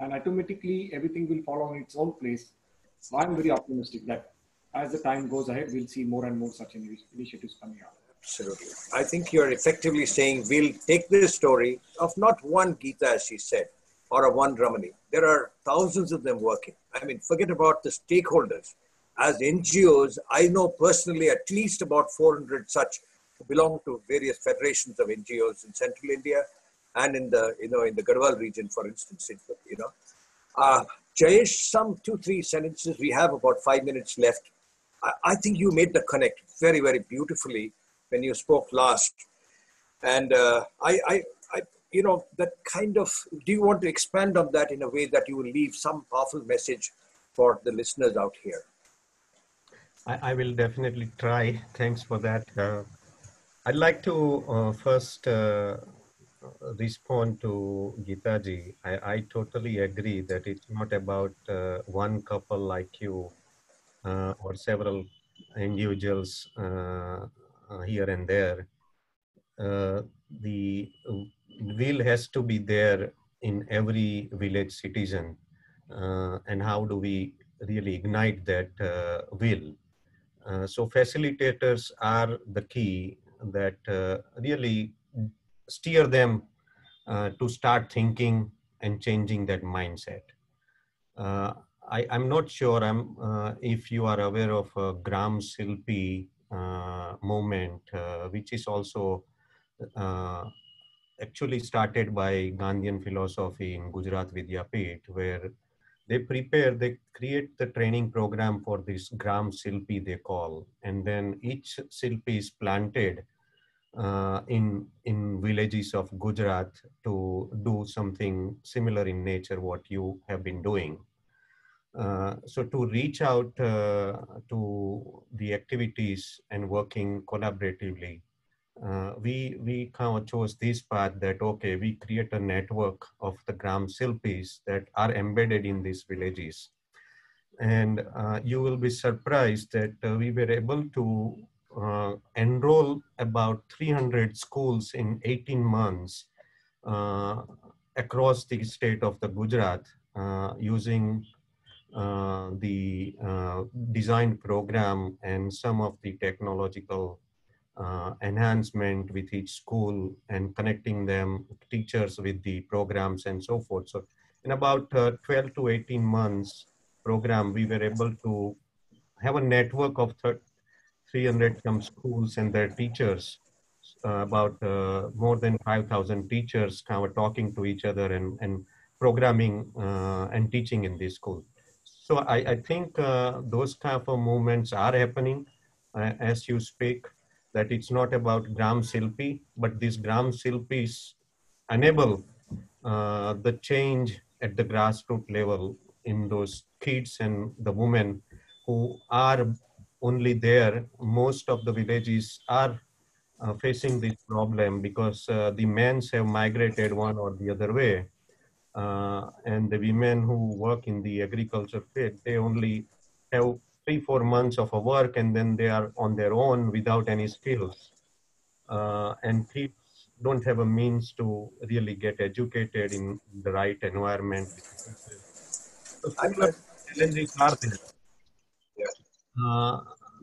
and automatically everything will follow in its own place. So I'm very optimistic that as the time goes ahead, we'll see more and more such initiatives coming out. Absolutely. I think you're effectively saying we'll take this story of not one Geeta, as she said, or a one Ramani. There are thousands of them working. I mean, forget about the stakeholders. As NGOs, I know personally at least about 400 such who belong to various federations of NGOs in central India and in the, in the Garhwal region, for instance, Jayesh, some 2-3 sentences. We have about 5 minutes left. I think you made the connect very, very beautifully when you spoke last. And that kind of, do you want to expand on that in a way that you will leave some powerful message for the listeners out here? I will definitely try. Thanks for that. I'd like to first respond to Geeta ji. I totally agree that it's not about one couple like you or several individuals here and there. The will has to be there in every village citizen. And how do we really ignite that will? So facilitators are the key that really steer them to start thinking and changing that mindset. Uh, I'm not sure if you are aware of Gram Silpi movement, which is also uh, actually started by Gandhian philosophy in Gujarat Vidyapit, where they create the training program for this Gram Silpi they call, and then each Silpi is planted in villages of Gujarat to do something similar in nature what you have been doing. So to reach out to the activities and working collaboratively, we kind of chose this path that, okay, we create a network of the Gram Silpis that are embedded in these villages. And you will be surprised that we were able to enroll about 300 schools in 18 months across the state of the Gujarat using the design program and some of the technological enhancement with each school and connecting them, teachers with the programs and so forth. So in about 12 to 18 months program, we were able to have a network of 300 some schools and their teachers, about more than 5,000 teachers kind of talking to each other and programming and teaching in this school. So I think those kind of movements are happening as you speak, that it's not about Gram Silpi, but these Gram Silpis enable the change at the grassroots level in those kids and the women who are only there. Most of the villages are facing this problem because the men have migrated one or the other way. And the women who work in the agriculture field, they only have 3-4 months of a work and then they are on their own without any skills. And kids don't have a means to really get educated in the right environment. So similar challenges are there.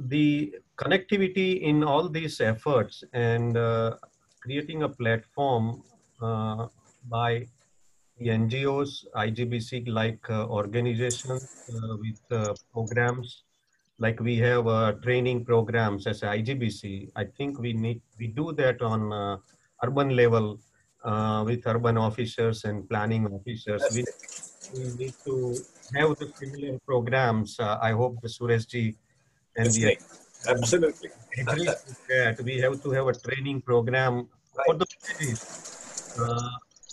The connectivity in all these efforts and creating a platform by the NGOs, IGBC-like organizations with programs, like we have training programs as IGBC. I think we do that on urban level with urban officers and planning officers. We need to have the similar programs. I hope the Sureshji and the Absolutely. agrees with that. We have to have a training program for the villages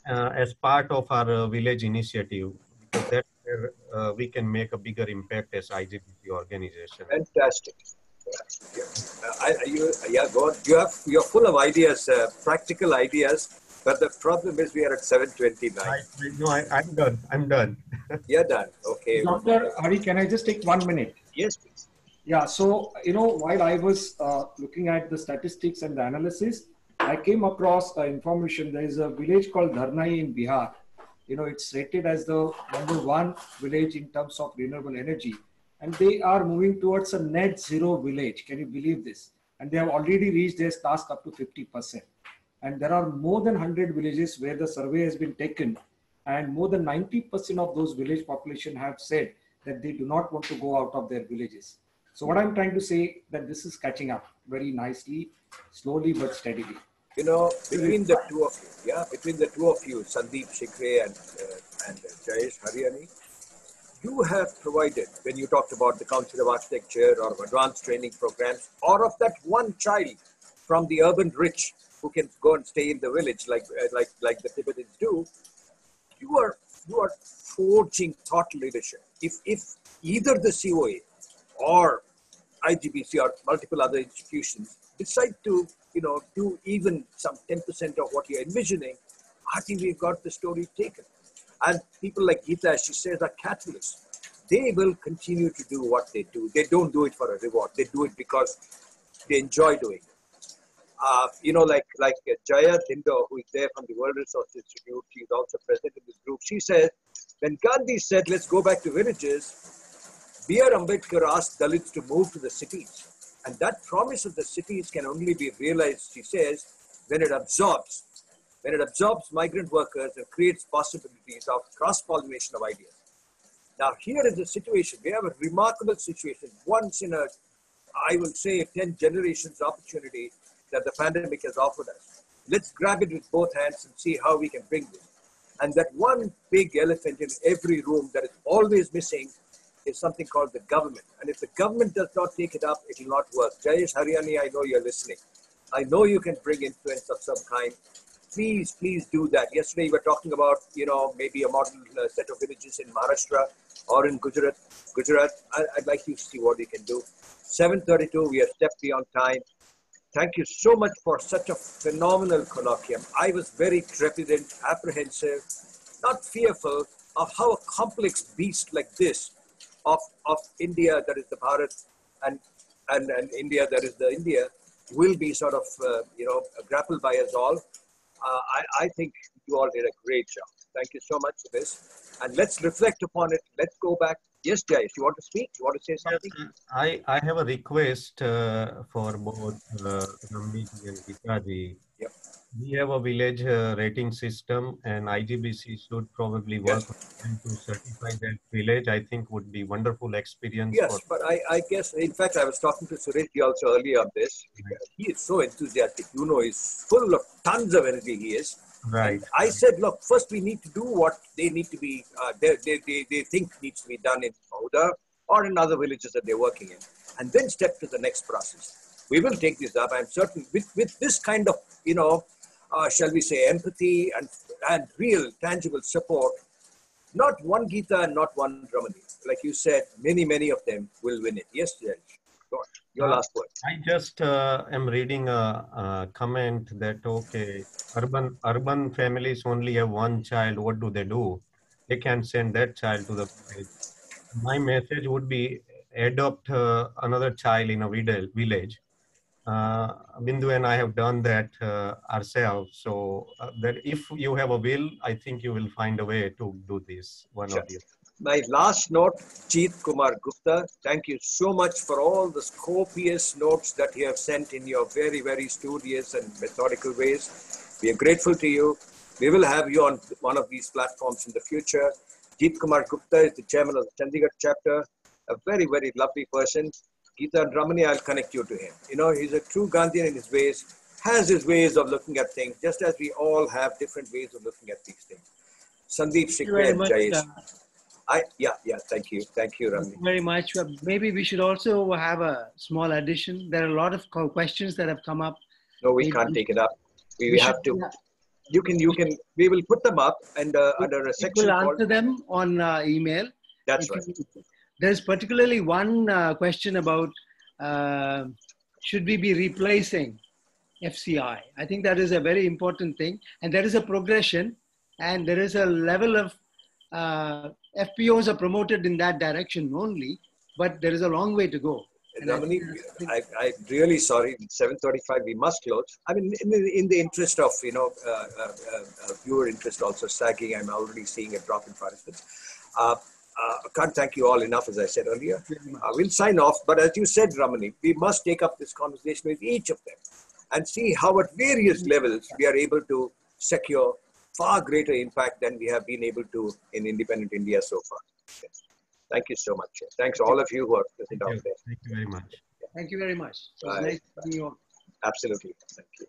as part of our village initiative, because that's where we can make a bigger impact as IGBC organization. Fantastic. Go on. You're full of ideas, practical ideas, but the problem is we are at 7:29. No, I'm done. I'm done. You're done. Okay. Dr. Hari, can I just take 1 minute? Yes, please. Yeah, so, while I was looking at the statistics and the analysis, I came across information. There is a village called Dharnai in Bihar. It's rated as the #1 village in terms of renewable energy. And they are moving towards a net zero village. Can you believe this? And they have already reached their task up to 50%. And there are more than 100 villages where the survey has been taken. And more than 90% of those village population have said that they do not want to go out of their villages. So what I'm trying to say that this is catching up very nicely, slowly but steadily. Between the two of you, Sandeep Shikre and Jayesh Hariyani, you have provided, when you talked about the Council of Architecture or advanced training programs, or of that one child from the urban rich who can go and stay in the village like the Tibetans do, you are forging thought leadership. If either the COA or IGBC or multiple other institutions decide to do even some 10% of what you're envisioning, I think we've got the story taken. And people like Geeta, as she says, are catalysts. They will continue to do what they do. They don't do it for a reward. They do it because they enjoy doing it. Like Jaya Dindo, who is there from the World Resource Institute, she's also present in this group. She said, when Gandhi said, let's go back to villages, B.R. Ambedkar asked Dalits to move to the cities. And that promise of the cities can only be realized, she says, when it absorbs migrant workers and creates possibilities of cross-pollination of ideas. Now, here is the situation. We have a remarkable situation, once in a, I will say, 10 generations opportunity that the pandemic has offered us. Let's grab it with both hands and see how we can bring this. And that one big elephant in every room that is always missing is something called the government. And if the government does not take it up, it will not work. Jayesh Hariyani, I know you're listening. I know you can bring influence of some kind. Please, please do that. Yesterday, we were talking about, maybe a model set of villages in Maharashtra or in Gujarat. I'd like you to see what we can do. 7:32, we are stepped beyond time. Thank you so much for such a phenomenal colloquium. I was very trepidant, apprehensive, not fearful of how a complex beast like this of India, that is the Bharat, and India, that is the India, will be sort of, grappled by us all. I think you all did a great job. Thank you so much for this. And let's reflect upon it. Let's go back. Yes, Jayesh, you want to speak? You want to say something? Yes, I have a request for both Ramani and Geeta ji. Yep. We have a village rating system, and IGBC should probably work to certify that village. I think would be wonderful experience. Yes, but I guess, in fact, I was talking to Suresh also earlier on this. He is so enthusiastic. He's full of tons of energy. He is. Right. And I said, look, first we need to do what they need to be, they think needs to be done in Mahuda or in other villages that they're working in, and then step to the next process. We will take this up. I'm certain with this kind of, shall we say, empathy and real tangible support. Not one Geeta and not one Ramani. Like you said, many of them will win it. Yes, Jayesh. Go on. Your last word. I just am reading a comment that, okay, urban families only have one child. What do? They can send that child to the village. My message would be adopt another child in a village. Bindu and I have done that ourselves. So that if you have a will, I think you will find a way to do this. One Sure. of you. My last note, Jeet Kumar Gupta, thank you so much for all the copious notes that you have sent in your very, very studious and methodical ways. We are grateful to you. We will have you on one of these platforms in the future. Jeet Kumar Gupta is the chairman of the Chandigarh chapter, a very, very lovely person. Geeta and Ramani, I'll connect you to him. He's a true Gandhian in his ways, has his ways of looking at things, just as we all have different ways of looking at these things. Sandeep Shikre and Jayesh. Thank you, Ramani. Thank you very much. Maybe we should also have a small addition. There are a lot of questions that have come up. No, we can't take it up. We have to. You can. We will put them up and under a section. We'll answer them on email. That's right. There's particularly one question about should we be replacing FCI? I think that is a very important thing, and there is a progression, and there is a level of FPOs are promoted in that direction only, but there is a long way to go. Ramani, I'm really sorry. 7:35, we must close. I mean, in the interest of viewer interest also sagging, I'm already seeing a drop in participants. Can't thank you all enough, as I said earlier. We'll sign off, but as you said, Ramani, we must take up this conversation with each of them and see how at various levels we are able to secure far greater impact than we have been able to in independent India so far. Yes. Thank you so much. Thanks to all of you who are present out there. Thank you very much. Thank you very much. It was Bye. nice seeing you all. Absolutely. Thank you.